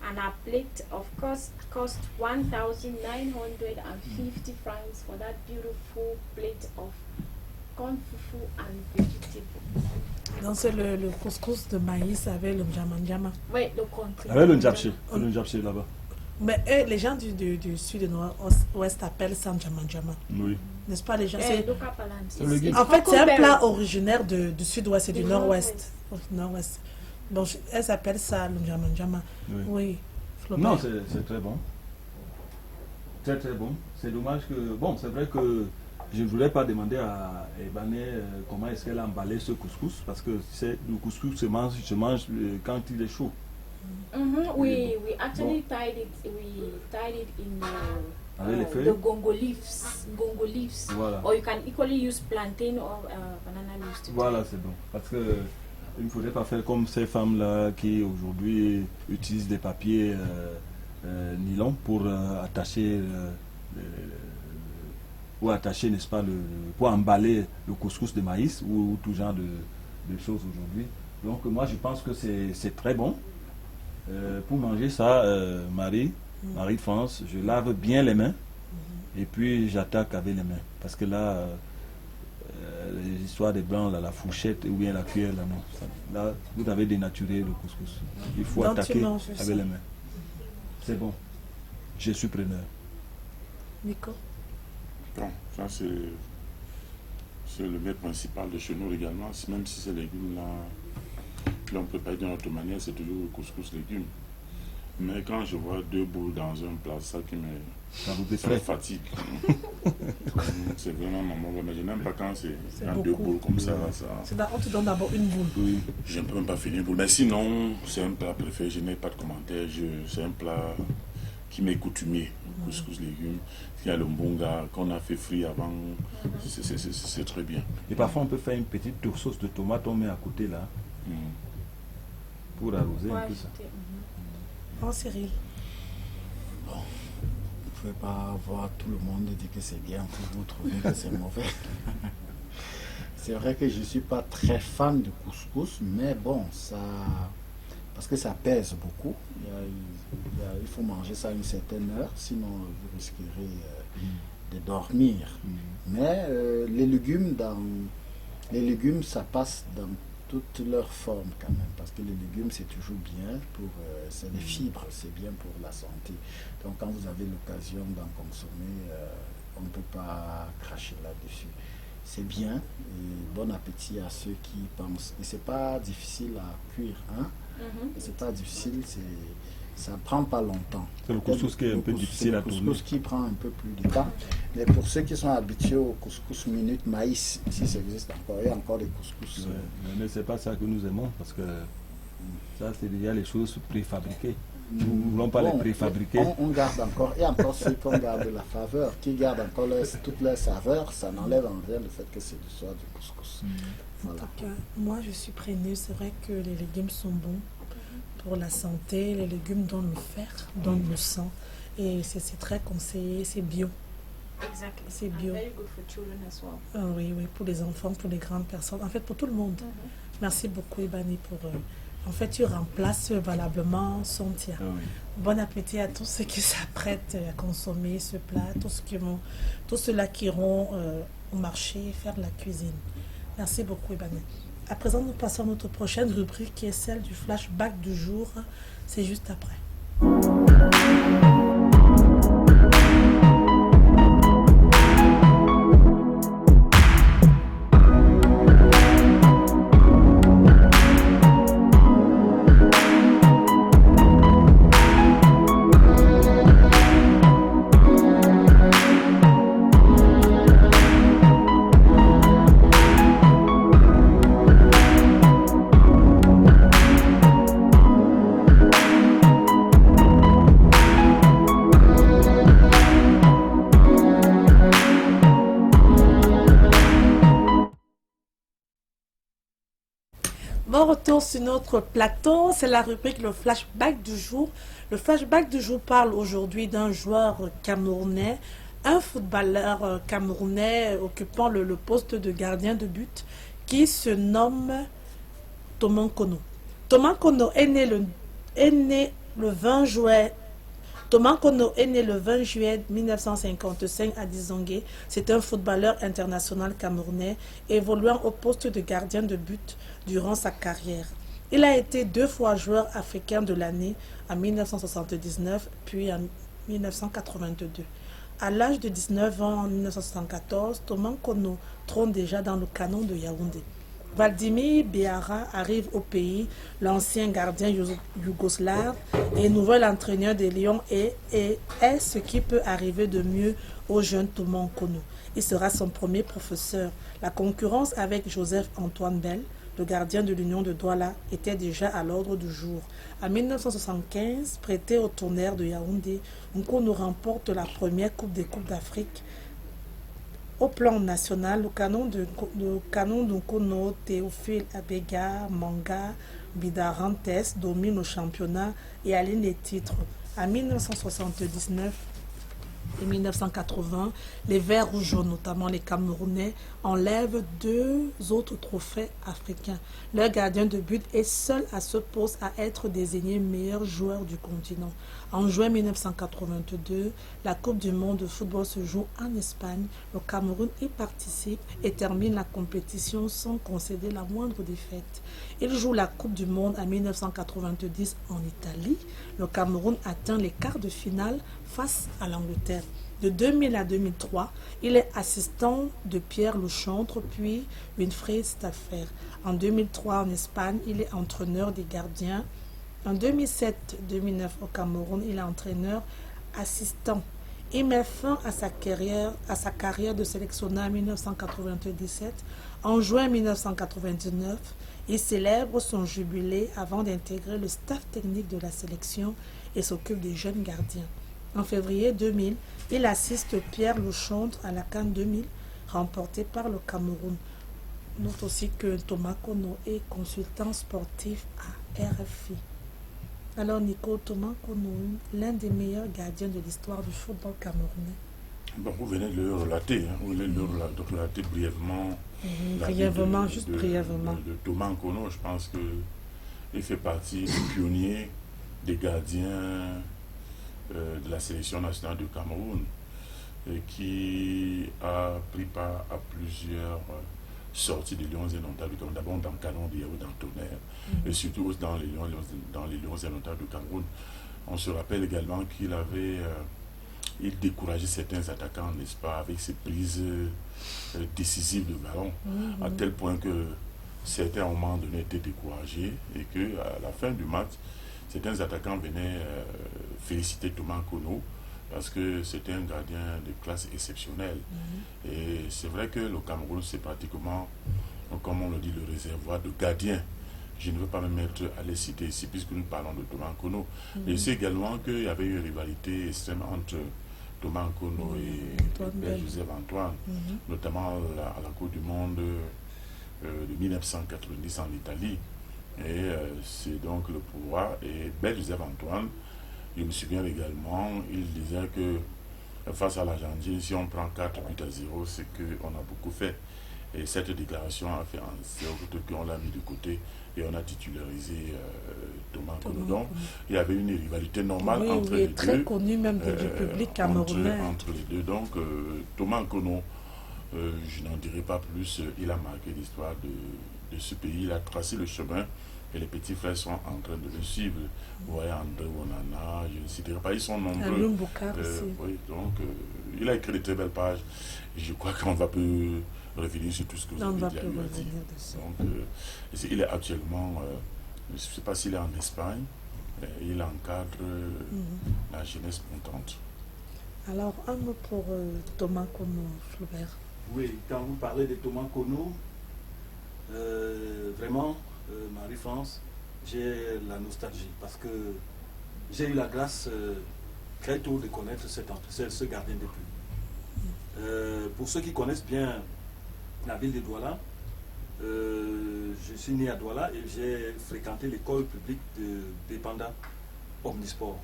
And our plate, of course, cost 1,950 francs for that beautiful plate of corn fufu and vegetables. Donc c'est le couscous de maïs avec le njama. Oui, le country. Avec le njapché là-bas. Mais les gens du sud et nord-ouest appellent ça njama. Oui. N'est-ce pas les gens En fait, c'est un plat originaire du sud-ouest et du nord-ouest. Nord-ouest. Bon, elles appellent ça le njama. Oui. Non, c'est très bon. Très très bon. C'est dommage que... Bon, c'est vrai que je ne voulais pas demander à Ebané comment est-ce qu'elle a emballé ce couscous, parce que le couscous se mange quand il est chaud. We actually tied it in Avec les the feuilles. gongo leaves. Voilà. Or you can equally use plantain or banana leaves to Voilà, c'est bon. Parce que il ne faudrait pas faire comme ces femmes-là qui aujourd'hui utilisent des papiers nylon pour attacher ou attacher, n'est-ce pas, pour emballer le couscous de maïs ou tout genre de choses aujourd'hui. Donc moi je pense que c'est très bon. Pour manger ça, Marie de France, je lave bien les mains et puis j'attaque avec les mains. Parce que là, les histoires des blancs, là, la fourchette ou bien la cuillère, là, non. Là, vous avez dénaturé le couscous. Il faut Donc, tu attaquer manges avec ça. les mains. C'est bon. Je suis preneur. Nico? Bon, ça c'est le mets principal de chez nous également. Même si ces légumes-là, l'on prépare d'une autre manière, c'est toujours le couscous légumes. Mais quand je vois 2 boules dans un plat, ça qui me Ça vous ça me effraie. fatigue. C'est vraiment maman. Mais je n'aime pas quand c'est quand 2 beaucoup. boules comme ça. Ça On te donne d'abord une boule. Oui. je ne peux même pas finir une boule. Mais sinon, c'est un plat préféré. Je n'ai pas de commentaires. C'est un plat qui m'est coutumier. Le couscous légumes. Il y a le mbonga qu'on a fait frire avant. C'est très bien. Et parfois on peut faire une petite sauce de tomate, on met à côté là, Mm. pour arroser un Ouais, peu ça. j'étais- Oh, Cyril. Vous ne pouvez pas voir tout le monde dire que c'est bien pour vous trouver que c'est mauvais. C'est vrai que je ne suis pas très fan de couscous, mais bon, ça, parce que ça pèse beaucoup. Il faut manger ça à une certaine heure, sinon vous risquerez de dormir. Mais les légumes, ça passe dans toutes leurs formes quand même, parce que les légumes c'est toujours bien pour, c'est des fibres, c'est bien pour la santé. Donc quand vous avez l'occasion d'en consommer, on ne peut pas cracher là-dessus. C'est bien, et bon appétit à ceux qui pensent. Et c'est pas difficile à cuire, hein? Et c'est pas difficile, ça prend pas longtemps. C'est le couscous qui est un peu difficile à tourner. C'est tourner. le couscous qui prend un peu plus de temps. Mais pour ceux qui sont habitués au couscous minute maïs, si ça existe encore, il y a encore des couscous. Ouais, mais c'est pas ça que nous aimons parce que ça c'est déjà les choses préfabriquées. Nous ne voulons pas les préfabriquer. On garde encore, et encore ceux qui ont gardé la faveur, qui gardent encore toutes leurs saveurs, ça n'enlève en rien le fait que c'est du soir du couscous. En Voilà. tout cas, moi je suis preneuse. C'est vrai que les légumes sont bons pour la santé. Les légumes donnent le fer, donnent le sang. Et c'est très conseillé, c'est bio. Exactly. C'est And bio. very good for children as well. Ah oui, oui, pour les enfants, pour les grandes personnes, en fait pour tout le monde. Merci beaucoup Ibani pour... en fait, tu remplaces valablement son tien. Ah oui. Bon appétit à tous ceux qui s'apprêtent à consommer ce plat, tous ceux-là qui iront au marché faire de la cuisine. Merci beaucoup Ibani. À présent, nous passons à notre prochaine rubrique qui est celle du flashback du jour. C'est juste après. Bon retour sur notre plateau, c'est la rubrique le flashback du jour. Le flashback du jour parle aujourd'hui d'un joueur camerounais, un footballeur camerounais occupant le poste de gardien de but qui se nomme Thomas Kono. Thomas Kono est né le 20 juillet. Thomas Kono est né le 20 juillet 1955 à Dizongue. C'est un footballeur international camerounais évoluant au poste de gardien de but durant sa carrière. Il a été 2 fois joueur africain de l'année en 1979 puis en 1982. À l'âge de 19 ans en 1974, Thomas Kono trône déjà dans le canon de Yaoundé. Vladimir Béara arrive au pays, l'ancien gardien yougoslave et nouvel entraîneur des Lions et est ce qui peut arriver de mieux au jeune Thomas Kono. Il sera son premier professeur. La concurrence avec Joseph Antoine Bell, le gardien de l'Union de Douala, était déjà à l'ordre du jour. En 1975, prêté au Tonnerre de Yaoundé, Nkono remporte la première Coupe des Coupes d'Afrique. Au plan national, le canon de Nkono, Théophile Abega, Manga, Bidarantes domine le championnat et aligne les titres. En 1979 et 1980, les Verts ou jaunes, notamment les Camerounais, enlèvent 2 autres trophées africains. Leur gardien de but est seul à ce poste à être désigné meilleur joueur du continent. En juin 1982, la Coupe du monde de football se joue en Espagne. Le Cameroun y participe et termine la compétition sans concéder la moindre défaite. Il joue la Coupe du monde en 1990 en Italie. Le Cameroun atteint les quarts de finale face à l'Angleterre. De 2000 à 2003, il est assistant de Pierre Lechantre, puis Winfried Staffer. En 2003, en Espagne, il est entraîneur des gardiens. En 2007-2009, au Cameroun, il est entraîneur assistant. Il met fin à sa carrière de sélectionneur en 1997. En juin 1999, il célèbre son jubilé avant d'intégrer le staff technique de la sélection et s'occupe des jeunes gardiens. En février 2000, il assiste Pierre Lechantre à la CAN 2000, remportée par le Cameroun. Note aussi que Thomas Kono est consultant sportif à RFI. Alors Nico, Thomas Kono, l'un des meilleurs gardiens de l'histoire du football camerounais. Bon, vous venez de le relater, vous venez de le relater brièvement. Brièvement, de Thomas Kono. Je pense qu'il fait partie des pionniers, des gardiens de la sélection nationale du Cameroun, et qui a pris part à plusieurs sorties des Lions indomptables du Cameroun, d'abord dans Canon d'Yahoo, dans Tonnerre, et surtout dans les Lions indomptables du Cameroun. On se rappelle également qu'il avait il décourageait certains attaquants, n'est-ce pas, avec ses prises décisives de ballon, à tel point que certains, à un moment donné, étaient découragés et qu'à la fin du match, certains attaquants venaient féliciter Thomas Kono parce que c'était un gardien de classe exceptionnelle. Et c'est vrai que le Cameroun, c'est pratiquement, comme on le dit, le réservoir de gardiens. Je ne veux pas me mettre à les citer ici puisque nous parlons de Thomas Kono. Mais je sais également qu'il y avait eu une rivalité extrême entre Thomas Kono et Joseph Antoine, notamment à la Coupe du Monde de 1990 en Italie. Et c'est donc le pouvoir. Et Joseph Antoine, je me souviens également, il disait que face à l'Argentine, si on prend 4 buts à 0, c'est qu'on a beaucoup fait. Et cette déclaration a fait en sorte qu'on l'a mis de côté et on a titularisé Thomas Kono. Donc, il y avait une rivalité normale entre les deux. Très connu même du public camerounais. Entre les deux. Donc, Thomas Kono, je n'en dirai pas plus, il a marqué l'histoire de ce pays, il a tracé le chemin et les petits frères sont en train de le suivre. Vous voyez, André Onana, je ne citerai pas, ils sont nombreux. Oui, donc, il a écrit de très belles pages. Et je crois qu'on va plus revenir sur tout ce que vous avez dit. Donc, il est actuellement, je ne sais pas s'il est en Espagne, il encadre la jeunesse montante. Alors, un mot pour Thomas Kono, Flaubert. Oui, quand vous parlez de Thomas Kono, vraiment, Marie-France, j'ai la nostalgie parce que j'ai eu la grâce très tôt de connaître ce gardien de but. Pour ceux qui connaissent bien la ville de Douala, je suis né à Douala et j'ai fréquenté l'école publique de Bépanda Omnisport.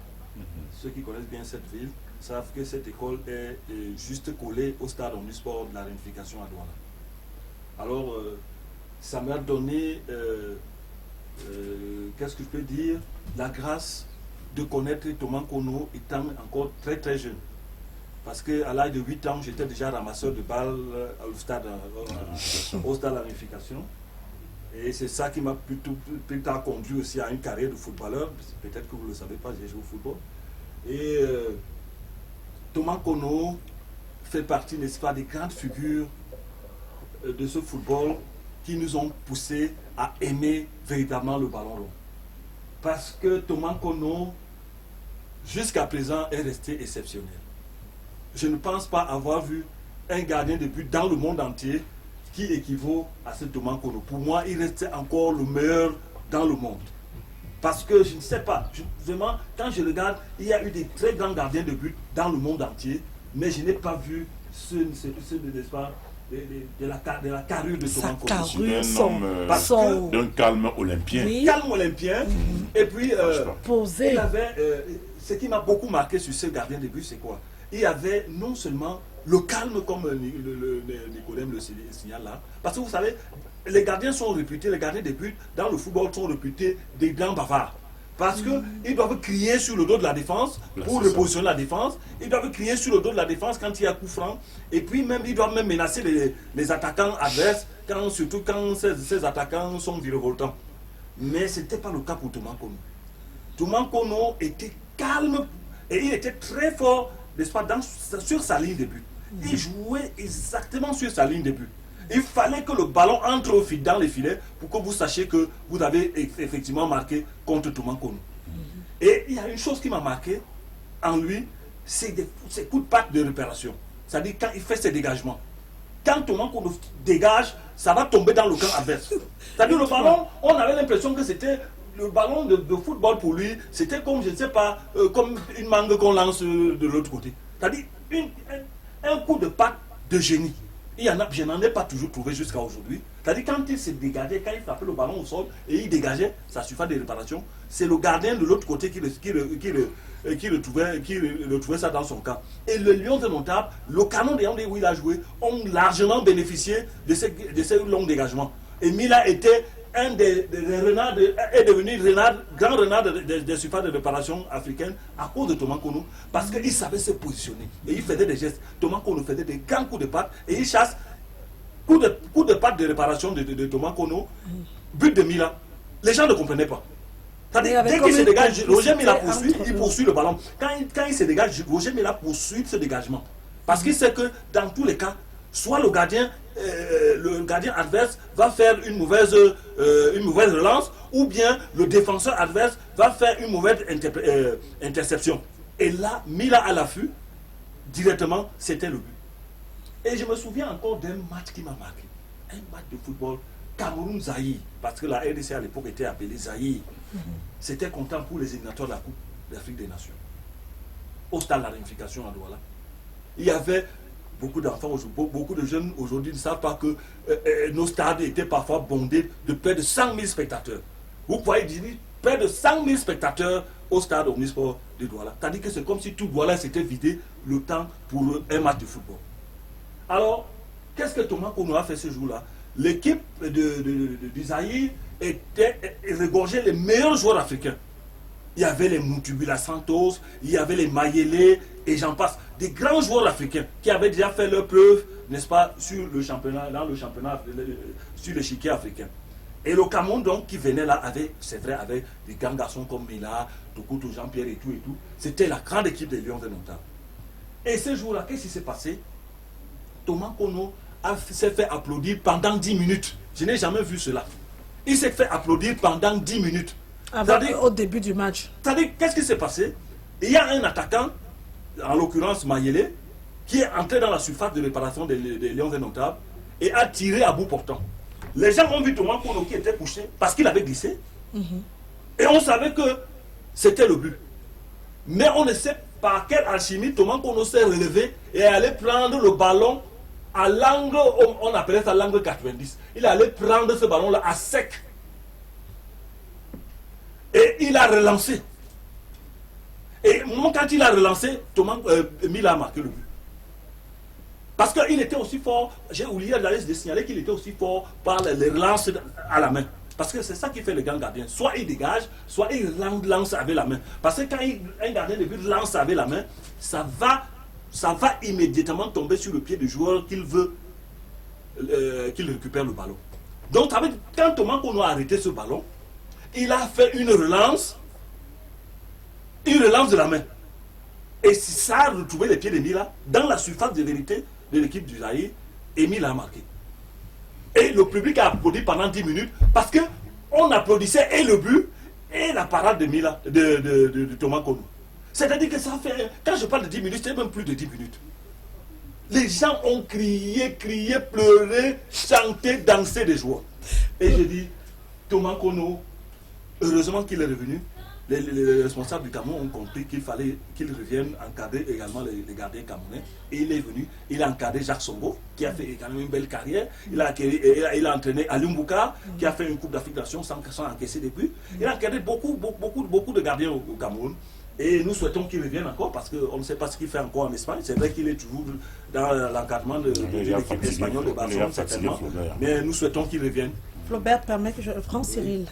Ceux qui connaissent bien cette ville savent que cette école est juste collée au stade Omnisport de la réunification à Douala. Alors, ça m'a donné, qu'est-ce que je peux dire, la grâce de connaître Thomas Kono étant encore très très jeune. Parce qu'à l'âge de 8 ans, j'étais déjà ramasseur de balles au stade de la réunification. Et c'est ça qui m'a plus tard conduit aussi à une carrière de footballeur. Peut-être que vous ne le savez pas, j'ai joué au football. Et Thomas Kono fait partie, n'est-ce pas, des grandes figures de ce football qui nous ont poussés à aimer véritablement le ballon rond. Parce que Thomas Kono, jusqu'à présent, est resté exceptionnel. Je ne pense pas avoir vu un gardien de but dans le monde entier qui équivaut à ce Thomas Kono. Pour moi, il restait encore le meilleur dans le monde. Parce que je ne sais pas, vraiment, quand je regarde, il y a eu des très grands gardiens de but dans le monde entier, mais je n'ai pas vu n'est-ce pas, de la carrure de Thomas Kono. D'un calme olympien. Oui. Calme olympien. Et puis, Posé. il avait, ce qui m'a beaucoup marqué sur ce gardien de but, c'est quoi? Il y avait non seulement le calme, comme Nicodème le signale là, parce que vous savez, les gardiens sont réputés, les gardiens de but dans le football sont réputés des grands bavards. Parce qu'ils doivent crier sur le dos de la défense pour repositionner la défense. Ils doivent crier sur le dos de la défense quand il y a coup franc. Et puis même, ils doivent même menacer les attaquants adverses, surtout quand ces attaquants sont virevoltants. Mais ce n'était pas le cas pour Thomas Kono. Thomas Kono était calme et il était très fort, n'est-ce pas, sur sa ligne de but. Il jouait exactement sur sa ligne de but. Il fallait que le ballon entre dans les filets pour que vous sachiez que vous avez effectivement marqué contre Thomas Kono. Et il y a une chose qui m'a marqué en lui, c'est ses coups de patte de réparation. C'est-à-dire quand il fait ses dégagements. Quand Thomas Kono dégage, ça va tomber dans le camp adverse. C'est-à-dire le ballon, on avait l'impression que c'était le ballon de football pour lui, c'était comme, je ne sais pas, comme une mangue qu'on lance de l'autre côté. C'est-à-dire un coup de patte de génie. Je n'en ai pas toujours trouvé jusqu'à aujourd'hui. C'est-à-dire quand il se dégageait, quand il frappait le ballon au sol et il dégageait sa surface de réparation, c'est le gardien de l'autre côté qui retrouvait ça dans son camp. Et le Lion de Nontable, le canon de Yaoundé où il a joué, ont largement bénéficié de ces longs dégagements. Et Mila était un des renards, est devenu grand renard des surfaces de réparation africaines à cause de Thomas Kono, parce qu'il savait se positionner et il faisait des gestes. Thomas Kono faisait des grands coups de patte et il chasse coup de patte de réparation de Thomas Kono, but de Mila. Les gens ne comprenaient pas. Dès qu'il se dégage, Roger Mila poursuit le ballon. Quand il se dégage, Roger Mila poursuit ce dégagement. Parce qu'il sait que dans tous les cas, soit le gardien adverse va faire une mauvaise relance, ou bien le défenseur adverse va faire une mauvaise interception. Et là, Mila à l'affût, directement, c'était le but. Et je me souviens encore d'un match qui m'a marqué. Un match de football Cameroun-Zaïre, parce que la RDC à l'époque était appelée Zaïre. C'était content pour les éliminatoires de la Coupe d'Afrique des Nations. Au stade de la réunification à Douala. Il y avait beaucoup d'enfants, beaucoup de jeunes aujourd'hui ne savent pas que nos stades étaient parfois bondés de près de 100 000 spectateurs. Vous pouvez dire près de 100 000 spectateurs au stade Omnisport de Douala. C'est-à-dire que c'est comme si tout Douala s'était vidé le temps pour un match de football. Alors, qu'est-ce que Thomas Kono a fait ce jour-là? L'équipe du Zaïre regorgeait les meilleurs joueurs africains. Il y avait les Moutubila Santos, il y avait les Mayele, et j'en passe. Des grands joueurs africains qui avaient déjà fait leur preuve, n'est-ce pas, sur le championnat, sur l'échiquier africain. Et le Cameroun, donc, qui venait là, c'est vrai, avec des grands garçons comme Mila, Tokuto, Jean-Pierre et tout. C'était la grande équipe des Lions de Nontable. Et ce jour-là, qu'est-ce qui s'est passé? Thomas Kono s'est fait applaudir pendant 10 minutes. Je n'ai jamais vu cela. Il s'est fait applaudir pendant 10 minutes. Au début du match. C'est-à-dire, qu'est-ce qui s'est passé? Il y a un attaquant, en l'occurrence Mayele, qui est entré dans la surface de réparation des Lions Indomptables et a tiré à bout portant. Les gens ont vu Thomas Kono qui était couché parce qu'il avait glissé. Et on savait que c'était le but. Mais on ne sait par quelle alchimie Thomas Kono s'est relevé et est allé prendre le ballon à l'angle, on appelait ça l'angle 90. Il est allé prendre ce ballon-là à sec. Et il a relancé. Et quand il a relancé, Thomas Mila a marqué le but. Parce qu'il était aussi fort, j'ai oublié de signaler qu'il était aussi fort par les relances à la main. Parce que c'est ça qui fait le grand gardien. Soit il dégage, soit il lance avec la main. Parce que quand un gardien de but lance avec la main, ça va immédiatement tomber sur le pied du joueur qu'il veut qu'il récupère le ballon. Donc quand Thomas Kono a arrêté ce ballon, il a fait une relance de la main. Et ça a retrouvé les pieds de Mila dans la surface de vérité de l'équipe du Zaïre, et Mila a marqué. Et le public a applaudi pendant 10 minutes parce qu'on applaudissait et le but et la parade de Mila, de Thomas Kono. C'est-à-dire que ça fait, quand je parle de 10 minutes, c'est même plus de 10 minutes. Les gens ont crié, pleuré, chanté, dansé de joie. Et je dis, Thomas Kono, heureusement qu'il est revenu. Les responsables du Cameroun ont compris qu'il fallait qu'il revienne encadrer également les gardiens camerounais. Et il est venu, il a encadré Jacques Songo, qui a fait également une belle carrière. Il a entraîné Aliou Mbouka, qui a fait une Coupe d'Afrique des Nations sans encaisser des buts. Il a encadré beaucoup de gardiens au Cameroun. Et nous souhaitons qu'il revienne encore parce qu'on ne sait pas ce qu'il fait encore en Espagne. C'est vrai qu'il est toujours dans l'encadrement de l'équipe espagnole de Barcelone, certainement. Mais nous souhaitons qu'il revienne. Flaubert permet que je... France Cyril.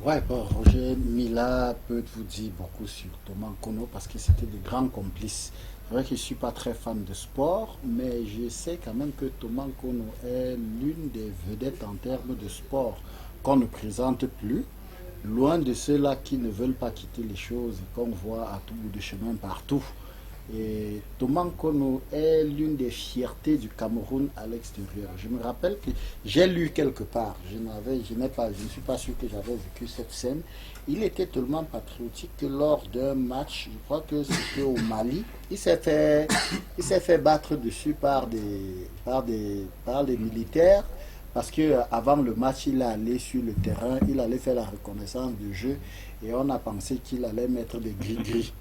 Ouais, bon, Roger Mila peut vous dire beaucoup sur Thomas Kono parce que c'était de grands complices. C'est vrai que je ne suis pas très fan de sport, mais je sais quand même que Thomas Kono est l'une des vedettes en termes de sport qu'on ne présente plus. Loin de ceux-là qui ne veulent pas quitter les choses et qu'on voit à tout bout de chemin partout. Et Thomas Kono est l'une des fiertés du Cameroun à l'extérieur. Je me rappelle que j'ai lu quelque part, je ne suis pas sûr que j'avais vécu cette scène. Il était tellement patriotique que lors d'un match, je crois que c'était au Mali, il s'est fait battre dessus par des militaires. Parce qu'avant le match, il est allé sur le terrain, il allait faire la reconnaissance du jeu et on a pensé qu'il allait mettre des gris-gris.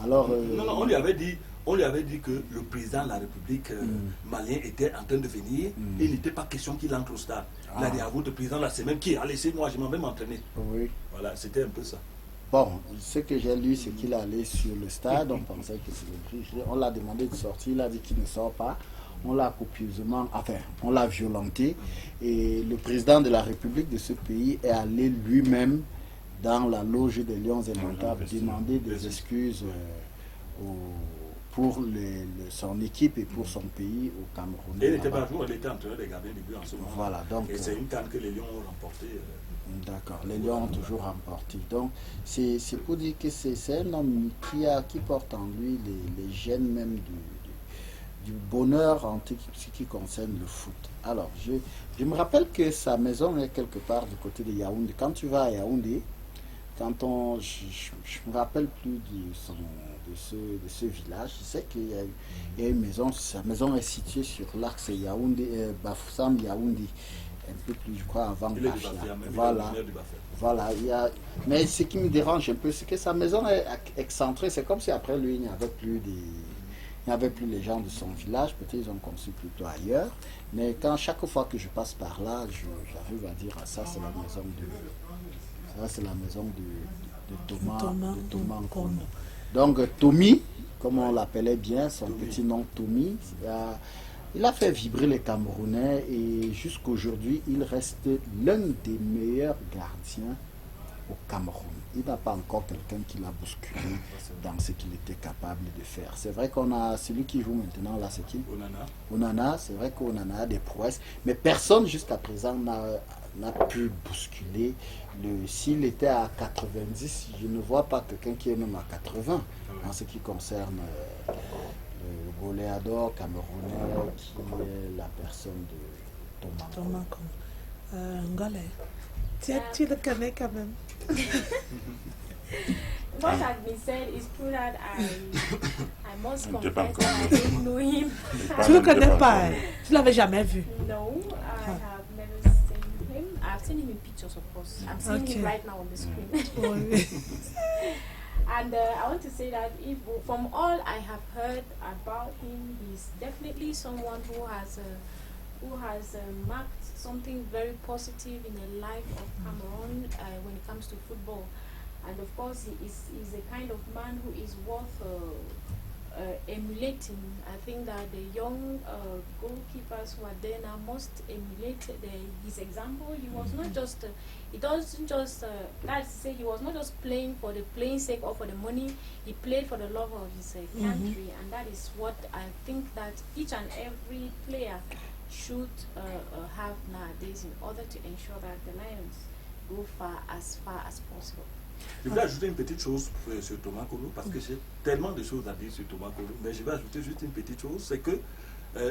Alors, non, on lui avait dit que le président de la République malien était en train de venir et il n'était pas question qu'il entre au stade. Il a dit à votre président la semaine qui a laissé moi, je m'en vais m'entraîner. Oui. Voilà, c'était un peu ça. Bon, ce que j'ai lu, c'est qu'il est allé sur le stade, on pensait que c'était le gris-gris. On l'a demandé de sortir, il a dit qu'il ne sort pas. On l'a copieusement, on l'a violenté et le président de la République de ce pays est allé lui-même dans la loge des Lions Indomptables demander des excuses pour son équipe et pour son pays au Cameroun. Et il n'était pas joueur, il était en train de garder les buts en ce moment. Voilà, donc, et c'est une canne que les Lions ont remportée. D'accord, les Lions ont toujours remporté. Donc c'est pour dire que c'est un homme qui porte en lui les gènes même du bonheur en ce qui concerne le foot. Alors, je me rappelle que sa maison est quelque part du côté de Yaoundé. Quand tu vas à Yaoundé, je me rappelle plus de ce village, je sais qu'il y a une maison, sa maison est située sur l'axe Yaoundé, Bafoussam Yaoundé, un peu plus, je crois, avant Bafia. Voilà, mais ce qui me dérange un peu, c'est que sa maison est excentrée, c'est comme si après lui, il n'y avait plus les gens de son village, peut-être ils ont construit plutôt ailleurs. Mais chaque fois que je passe par là, j'arrive à dire ça c'est la maison de Thomas Kono. Donc Tommy, comme on l'appelait bien, son petit nom Tommy, il a fait vibrer les Camerounais et jusqu'aujourd'hui il reste l'un des meilleurs gardiens au Cameroun. Il n'a pas encore quelqu'un qui l'a bousculé dans ce qu'il était capable de faire. C'est vrai qu'on a celui qui joue maintenant là, c'est qui? Onana, c'est vrai qu'Onana a des prouesses, mais personne jusqu'à présent n'a pu bousculer. S'il était à 90, je ne vois pas quelqu'un qui est même à 80 en ce qui concerne le goléador camerounais qui est la personne de Thomas Kono. Ngolé. Tu le connais quand même. What has been said is true that I must confess that I didn't know him. Tu le connais pas? Tu l'avais jamais vu? No, I have never seen him. I've seen him in pictures, of course. I'm seeing him right now on the screen. And I want to say that from all I have heard about him, he's definitely someone who has marked something very positive in the life of Cameroon when it comes to football. And of course, he's the kind of man who is worth emulating. I think that the young goalkeepers who are there now must emulate his example. He was not just, he doesn't just, that's to say, he was not just playing for the playing sake or for the money. He played for the love of his country, and that is what I think that each and every player should have nowadays in order to ensure that the Lions go far as possible. Je vais ajouter une petite chose sur Thomas Kono parce que j'ai tellement de choses à dire sur Thomas Kono, mais je vais ajouter juste une petite chose, c'est que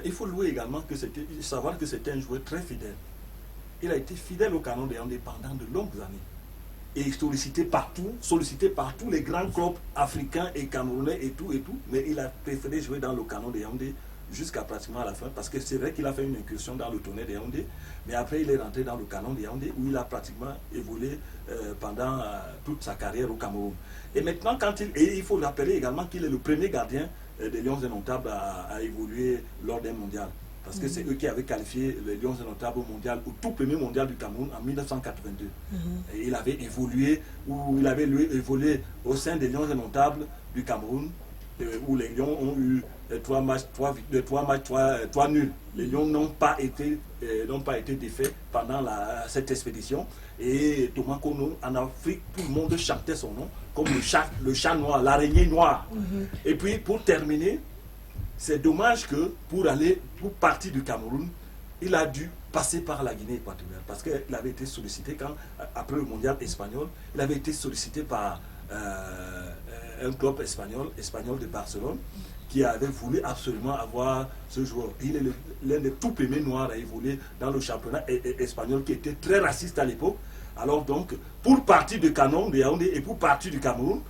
il faut louer également savoir que c'était un joueur très fidèle. Il a été fidèle au Canon des Yaoundé pendant de longues années. et sollicité par tous les grands clubs africains et camerounais et tout, mais il a préféré jouer dans le Canon de Yaoundé jusqu'à pratiquement la fin, parce que c'est vrai qu'il a fait une incursion dans le Tonnerre de Yaoundé, mais après il est rentré dans le Canon de Yaoundé où il a pratiquement évolué pendant toute sa carrière au Cameroun. Et maintenant, il faut rappeler également qu'il est le premier gardien des Lions Indomptables à évoluer lors d'un mondial. Parce que c'est eux qui avaient qualifié les Lions Indomptables au mondial, au tout premier mondial du Cameroun en 1982. Et il avait évolué au sein des Lions Indomptables du Cameroun, où les Lions ont eu 3 matchs, 3 nuls. Les Lions n'ont pas été défaits pendant cette expédition. Et Thomas Kono, en Afrique, tout le monde chantait son nom comme le chat noir, l'araignée noire. Et puis, pour terminer, c'est dommage que pour partir du Cameroun, il a dû passer par la Guinée équatoriale. Parce qu'il avait été sollicité, après le mondial espagnol, il avait été sollicité par un club espagnol de Barcelone, qui avait voulu absolument avoir ce joueur. Il est l'un des tout premiers noirs à évoluer dans le championnat espagnol, qui était très raciste à l'époque. Alors donc, pour partir du Canon de Yaoundé et pour partir du Cameroun,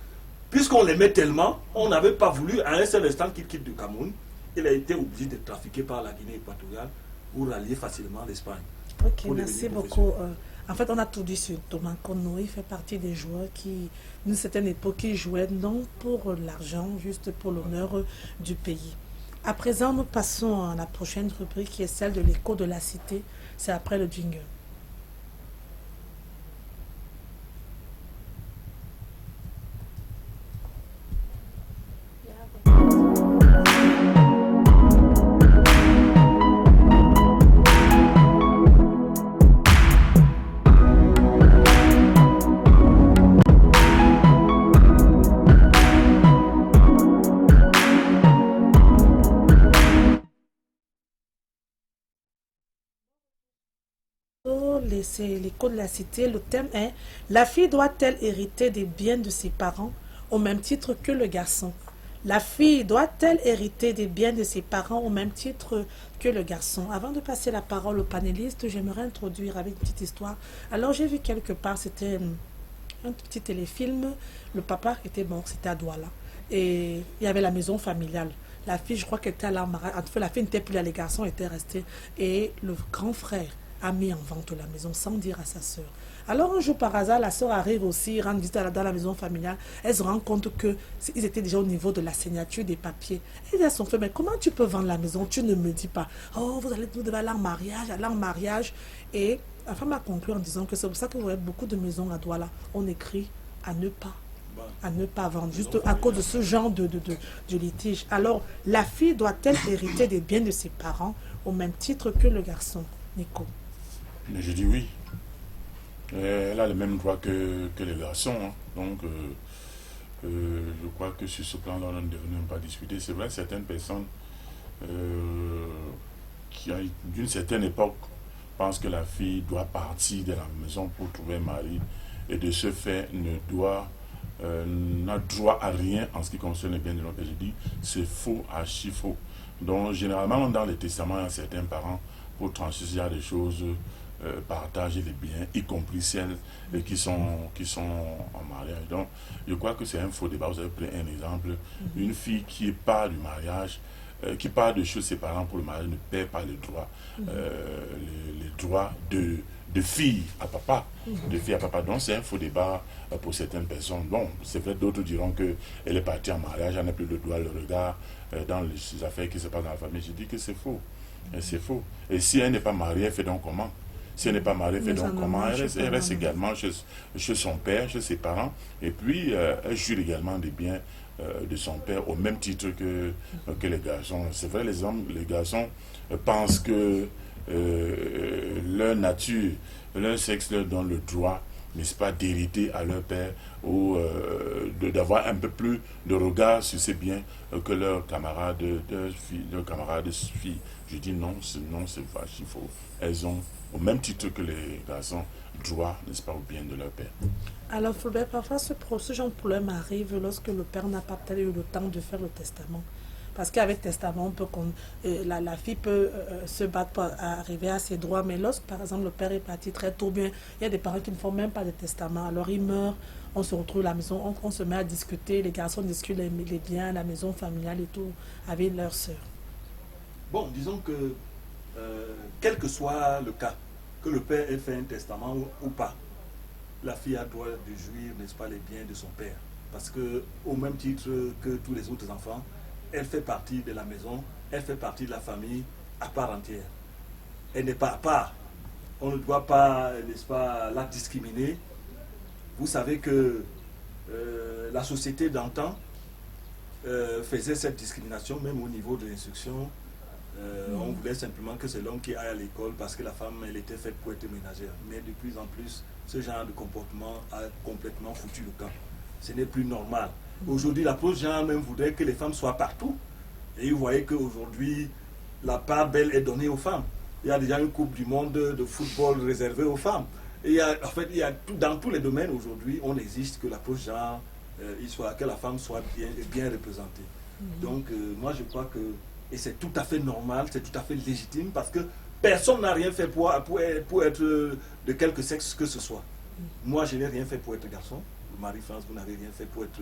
puisqu'on l'aimait tellement, on n'avait pas voulu à un seul instant qu'il quitte le Cameroun. Il a été obligé de trafiquer par la Guinée équatoriale pour rallier facilement l'Espagne. Ok, merci beaucoup. En fait, on a tout dit sur Thomas Kono. Il fait partie des joueurs qui, d'une certaine époque, qui jouaient non pour l'argent, juste pour l'honneur du pays. À présent, nous passons à la prochaine rubrique qui est celle de l'écho de la cité. C'est après le jingle. C'est l'écho de la cité. Le thème est: la fille doit-elle hériter des biens de ses parents au même titre que le garçon? La fille doit-elle hériter des biens de ses parents au même titre que le garçon? Avant de passer la parole aux panélistes, j'aimerais introduire avec une petite histoire. Alors j'ai vu quelque part, c'était un petit téléfilm. Le papa était bon, c'était à Douala. Et il y avait la maison familiale. La fille, je crois qu'elle était à l'arme. En fait, la fille n'était plus là, les garçons étaient restés. Et le grand frère a mis en vente la maison sans dire à sa sœur. Alors un jour par hasard, la sœur arrive aussi, rend visite dans la maison familiale. Elle se rend compte qu'ils étaient déjà au niveau de la signature des papiers. Elle dit à son frère: mais comment tu peux vendre la maison? Tu ne me dis pas. Oh, vous devez aller en mariage. Et la femme a conclu en disant que c'est pour ça que vous voyez beaucoup de maisons à Douala. On écrit à ne pas vendre, juste à cause de ce genre de litige. Alors, la fille doit-elle hériter des biens de ses parents au même titre que le garçon? Nico. Mais je dis oui. Elle a le même droit que les garçons. Hein. Donc, je crois que sur ce plan-là, on ne devrait pas discuter. C'est vrai, certaines personnes qui, d'une certaine époque, pensent que la fille doit partir de la maison pour trouver un mari et de ce fait n'a droit à rien en ce qui concerne les biens de l'autre. Je dis, c'est faux, archi faux. Donc, généralement, dans les testaments, il y a certains parents, pour trancher ce genre de choses, partager les biens, y compris celles qui sont en mariage. Donc, je crois que c'est un faux débat. Vous avez pris un exemple. Une fille qui part du mariage, qui part de chez ses parents pour le mariage, ne perd pas les droits de fille à papa. De fille à papa. Donc, c'est un faux débat pour certaines personnes. Bon, c'est vrai, d'autres diront qu'elle est partie en mariage, elle n'a plus le droit, le regard dans les affaires qui se passent dans la famille. Je dis que c'est faux. C'est faux. Et si elle n'est pas mariée, elle fait donc comment? Si elle n'est pas mariée, fait donc comment? Elle reste également chez son père, chez ses parents. Et puis, elle jure également des biens de son père au même titre que les garçons. C'est vrai, les garçons pensent que leur nature, leur sexe leur donne le droit, n'est-ce pas, d'hériter à leur père ou d'avoir un peu plus de regard sur ces biens que leurs camarades filles. Je dis non, c'est vache, faux. Elles ont, au même titre que les garçons, droit, n'est-ce pas, au bien de leur père. Alors, Fulbert, parfois ce genre de problème arrive lorsque le père n'a pas peut-être eu le temps de faire le testament. Parce qu'avec testament, la fille peut se battre pour arriver à ses droits. Mais lorsque, par exemple, le père est parti très tôt, bien, il y a des parents qui ne font même pas de testament. Alors, ils meurent, on se retrouve à la maison, on se met à discuter. Les garçons discutent les biens, la maison familiale et tout, avec leur sœur. Bon, disons que, quel que soit le cas, que le père ait fait un testament ou pas, la fille a droit de jouir, n'est-ce pas, les biens de son père. Parce que, au même titre que tous les autres enfants, elle fait partie de la maison, elle fait partie de la famille à part entière. Elle n'est pas à part. On ne doit pas, n'est-ce pas, la discriminer. Vous savez que la société d'antan faisait cette discrimination, même au niveau de l'instruction. On voulait simplement que c'est l'homme qui aille à l'école parce que la femme, elle était faite pour être ménagère. Mais de plus en plus, ce genre de comportement a complètement foutu le camp. Ce n'est plus normal. Aujourd'hui, l'approche genre même voudrait que les femmes soient partout. Et vous voyez qu'aujourd'hui, la part belle est donnée aux femmes. Il y a déjà une Coupe du Monde de football réservée aux femmes. Et en fait, il y a dans tous les domaines aujourd'hui, on exige que l'approche genre, que la femme soit bien représentée. Donc, moi, je crois que, et c'est tout à fait normal, c'est tout à fait légitime, parce que personne n'a rien fait pour être de quelque sexe que ce soit. Moi, je n'ai rien fait pour être garçon. Marie-France, vous n'avez rien fait pour être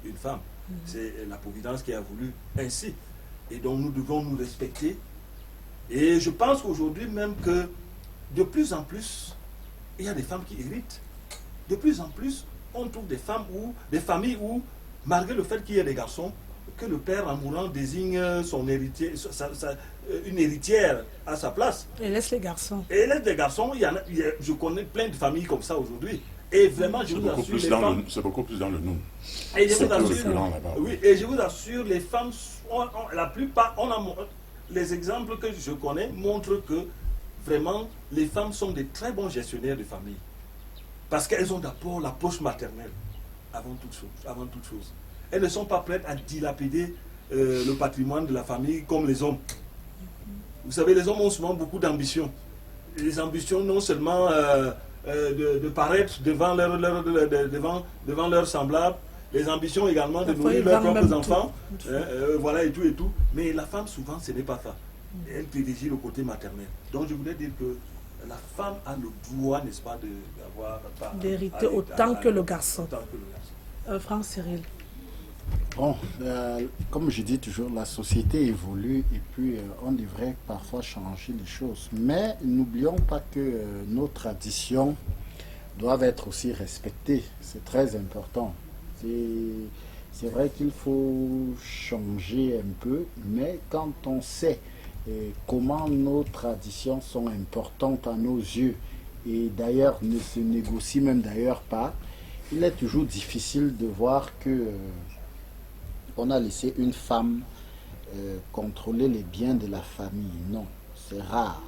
une femme. C'est la Providence qui a voulu ainsi. Et donc nous devons nous respecter. Et je pense qu'aujourd'hui même que de plus en plus, il y a des femmes qui héritent. De plus en plus, on trouve des familles où, malgré le fait qu'il y ait des garçons, que le père en mourant désigne son héritier, une héritière à sa place. Et laisse les garçons. Et laisse les garçons, je connais plein de familles comme ça aujourd'hui. Et vraiment, je vous assure, les femmes... C'est beaucoup plus dans le nous. Et je vous assure, oui, et je vous assure, les femmes, la plupart, les exemples que je connais montrent que vraiment, les femmes sont des très bons gestionnaires de famille. Parce qu'elles ont d'abord la poche maternelle, avant toute chose. Elles ne sont pas prêtes à dilapider le patrimoine de la famille comme les hommes. Vous savez, les hommes ont souvent beaucoup d'ambition. Les ambitions non seulement... de paraître devant leurs semblables, les ambitions également de nourrir leurs propres enfants, voilà, et tout. Mais la femme, souvent, ce n'est pas ça. Elle privilégie le côté maternel. Donc, je voulais dire que la femme a le droit, n'est-ce pas, d'hériter autant que le garçon. Franck Cyril. Bon, comme je dis toujours, la société évolue et puis on devrait parfois changer les choses. Mais n'oublions pas que nos traditions doivent être aussi respectées. C'est très important. C'est vrai qu'il faut changer un peu, mais quand on sait comment nos traditions sont importantes à nos yeux, et d'ailleurs ne se négocient même d'ailleurs pas, il est toujours difficile de voir que... on a laissé une femme contrôler les biens de la famille. Non, c'est rare.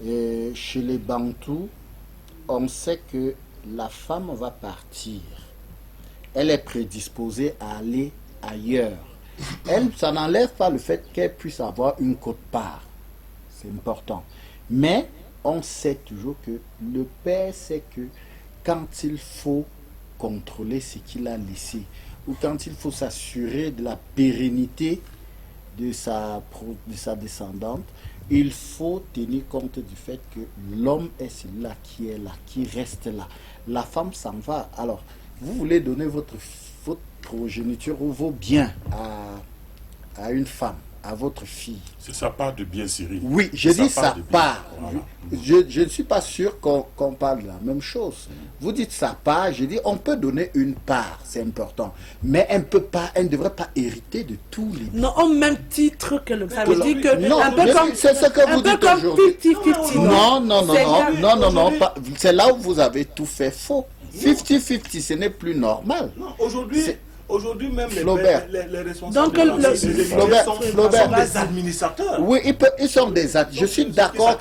Et chez les Bantous, on sait que la femme va partir. Elle est prédisposée à aller ailleurs. Ça n'enlève pas le fait qu'elle puisse avoir une quote-part. C'est important. Mais on sait toujours que le père sait que quand il faut contrôler ce qu'il a laissé, ou quand il faut s'assurer de la pérennité de sa descendante, il faut tenir compte du fait que l'homme est celui-là qui est là, qui reste là. La femme s'en va. Alors, vous voulez donner votre progéniture ou vos biens à une femme, à votre fille. C'est sa part de bien, Cyril. Oui, je dis sa part. Voilà. Je ne suis pas sûr qu'on parle de la même chose. Vous dites sa part, je dis on peut donner une part, c'est important. Mais elle ne devrait pas hériter de tous les biens. Non, au même titre que le... Ça veut dire que... Non, c'est ce que vous dites aujourd'hui. 50-50. Non, c'est là où vous avez tout fait faux. 50-50, ce n'est plus normal. Non, aujourd'hui même, les responsables donc, sont des administrateurs. Oui, ils sont des administrateurs. Je suis d'accord.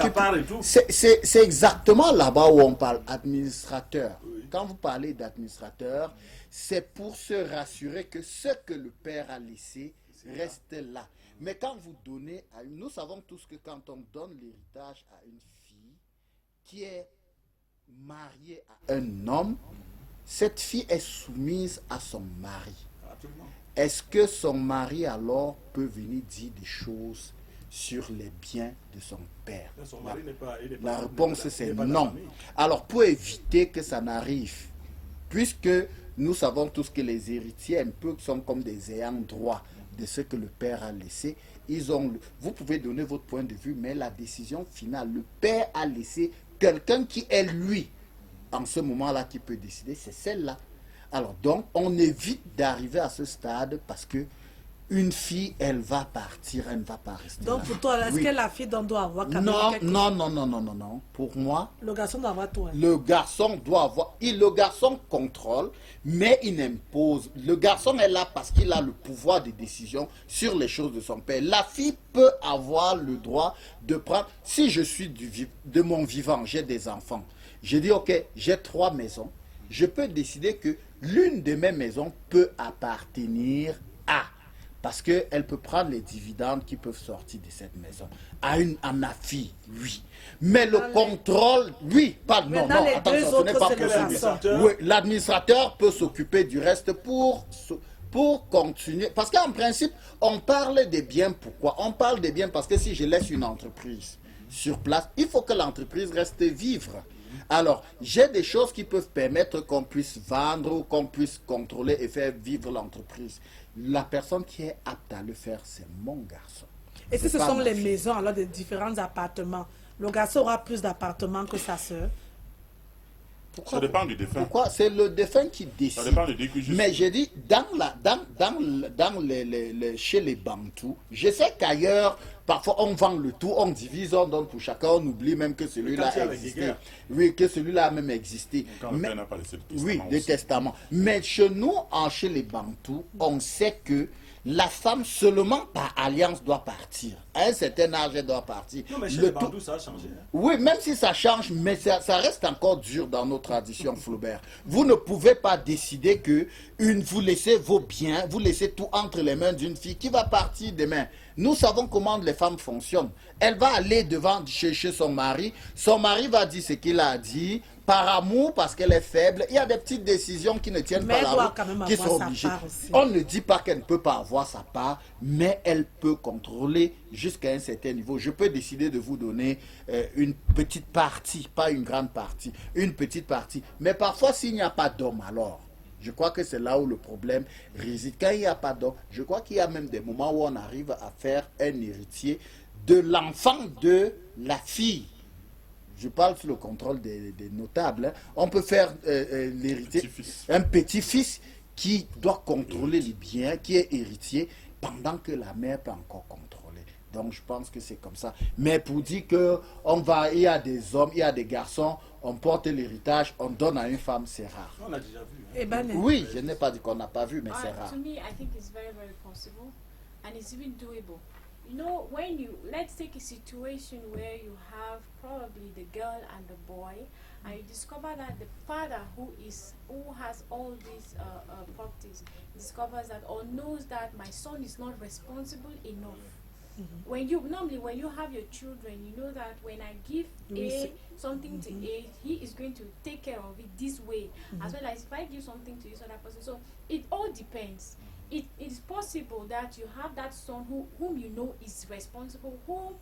C'est exactement là-bas où on parle administrateur. Oui. Quand vous parlez d'administrateur, c'est pour se rassurer que ce que le père a laissé reste là. Mais quand vous donnez, nous savons tous que quand on donne l'héritage à une fille qui est mariée à un homme, cette fille est soumise à son mari. est-ce que son mari alors peut venir dire des choses sur les biens de son père? Son mari n'est pas, La réponse c'est non. Alors pour éviter que ça n'arrive, puisque nous savons tous que les héritiers un peu sont comme des ayants droit de ce que le père a laissé, vous pouvez donner votre point de vue, mais la décision finale, le père a laissé quelqu'un qui est lui, en ce moment-là, qui peut décider, c'est celle-là. Alors donc, on évite d'arriver à ce stade parce que une fille, elle va partir, elle ne va pas rester. Donc là. pour toi, est-ce Oui. que la fille doit avoir quand même quelque chose? Non. Pour moi, Le garçon doit avoir tout. Hein. le garçon doit avoir... le garçon contrôle, mais il impose. Le garçon est là parce qu'il a le pouvoir de décision sur les choses de son père. La fille peut avoir le droit de prendre... Si je suis de mon vivant, j'ai des enfants. Je dis, ok, j'ai 3 maisons. Je peux décider que l'une de mes maisons peut appartenir à... Parce qu'elle peut prendre les dividendes qui peuvent sortir de cette maison. À ma fille, oui. Mais le contrôle, oui, pas non, attention, ce n'est pas possible. Oui, l'administrateur peut s'occuper du reste pour continuer. Parce qu'en principe, on parle des biens. Pourquoi? On parle des biens parce que si je laisse une entreprise sur place, il faut que l'entreprise reste vivre. Alors, j'ai des choses qui peuvent permettre qu'on puisse vendre ou qu'on puisse contrôler et faire vivre l'entreprise. La personne qui est apte à le faire, c'est mon garçon. Et si ce sont les maisons, alors des différents appartements, le garçon aura plus d'appartements que sa sœur? Ça dépend du défunt. Pourquoi? C'est le défunt qui décide. Ça dépend du défunt. Mais j'ai dit, chez les Bantous, je sais qu'ailleurs, parfois on vend le tout, on divise, on donne pour chacun, on oublie même que celui-là a existé. Oui, que celui-là a même existé. Quand le père n'a pas laissé le testament. Oui, le aussi. testament. Mais chez nous, chez les Bantous, on sait que la femme seulement par alliance doit partir. À un certain âge, elle doit partir. Non, mais chez les Bandous, ça a changé. Hein. Oui, même si ça change, mais ça reste encore dur dans nos traditions, Flaubert. Vous ne pouvez pas décider que vous laissez vos biens, vous laissez tout entre les mains d'une fille qui va partir demain. Nous savons comment les femmes fonctionnent. Elle va aller devant chez son mari va dire ce qu'il a dit, par amour, parce qu'elle est faible. Il y a des petites décisions qui ne tiennent pas la route, qui sont obligées. On ne dit pas qu'elle ne peut pas avoir sa part, mais elle peut contrôler jusqu'à un certain niveau. Je peux décider de vous donner une petite partie, pas une grande partie, une petite partie. Mais parfois, s'il n'y a pas d'homme, alors, je crois que c'est là où le problème réside. Quand il n'y a pas d'homme, je crois qu'il y a même des moments où on arrive à faire un héritier de l'enfant de la fille. Je parle sous le contrôle des notables. Hein. On peut faire l'héritier, un petit-fils qui doit contrôler les biens, qui est héritier, pendant que la mère peut encore contrôler. Donc je pense que c'est comme ça. Mais pour dire il y a des hommes, il y a des garçons, on porte l'héritage, on donne à une femme, c'est rare. On l'a déjà vu. Hein. Eh ben, Oui, je n'ai pas dit qu'on n'a pas vu, mais c'est rare. To me, I think it's very, very possible, and it's even doable. You know, let's take a situation where you have probably the girl and the boy, and you discover that the father who has all these properties discovers that or knows that my son is not responsible enough. Mm-hmm. When you have your children, you know that when I give something to A, he is going to take care of it this way, as well as if I give something to this other person. So it all depends. It is possible that you have that son whom you know is responsible, whom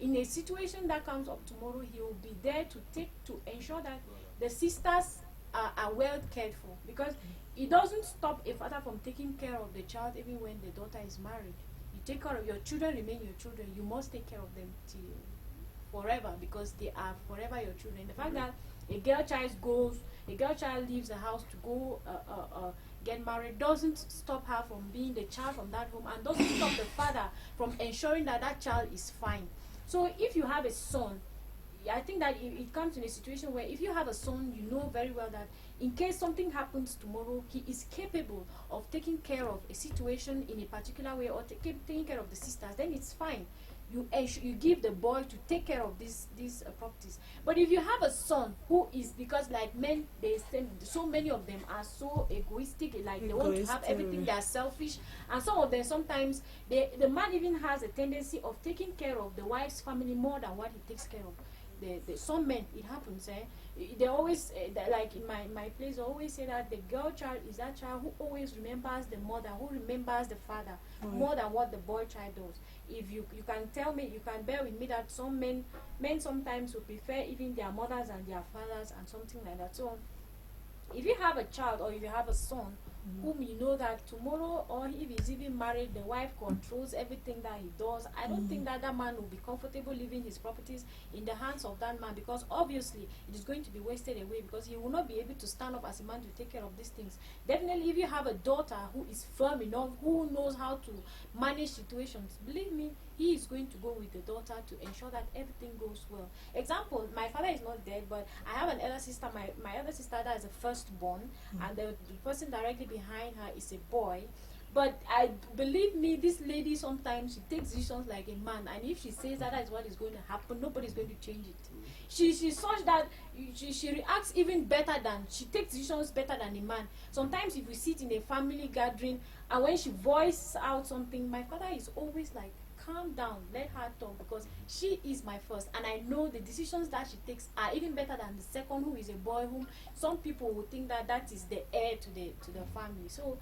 in a situation that comes up tomorrow, he will be there to ensure that the sisters are well cared for, because it doesn't stop a father from taking care of the child even when the daughter is married. You take care of your children, remain your children. You must take care of them till forever, because they are forever your children. The fact that a girl child leaves the house to go get married doesn't stop her from being the child from that home, and doesn't stop the father from ensuring that that child is fine. So if you have a son, I think that it comes in a situation where if you have a son, you know very well that in case something happens tomorrow, he is capable of taking care of a situation in a particular way, or taking care of the sisters, then it's fine. You give the boy to take care of these properties. But if you have a son who is, because like men, so many of them are so egoistic, like they want to have everything, they are selfish, and some of them sometimes the man even has a tendency of taking care of the wife's family more than what he takes care of some men, it happens, they always, like in my place, I always say that the girl child is that child who always remembers the mother, who remembers the father, more than what the boy child does. If you can tell me, you can bear with me that some men sometimes will prefer even their mothers and their fathers and something like that. So if you have a child or if you have a son whom you know that tomorrow, or if he's even married, the wife controls everything that he does, I don't think that man will be comfortable leaving his properties in the hands of that man, because obviously it is going to be wasted away, because he will not be able to stand up as a man to take care of these things. Definitely, if you have a daughter who is firm enough, who knows how to manage situations, believe me, he is going to go with the daughter to ensure that everything goes well. Example, my father is not dead, but I have an elder sister. My elder sister that is a firstborn, and the person directly behind her is a boy. But I believe me, this lady sometimes she takes decisions like a man, and if she says that is what is going to happen, nobody's going to change it. She's such that she reacts even better than, she takes decisions better than a man. Sometimes if we sit in a family gathering and when she voices out something, my father is always like, calm down, let her talk, because she is my first, and I know the decisions that she takes are even better than the second, who is a boy, whom some people would think that is the heir to the family. So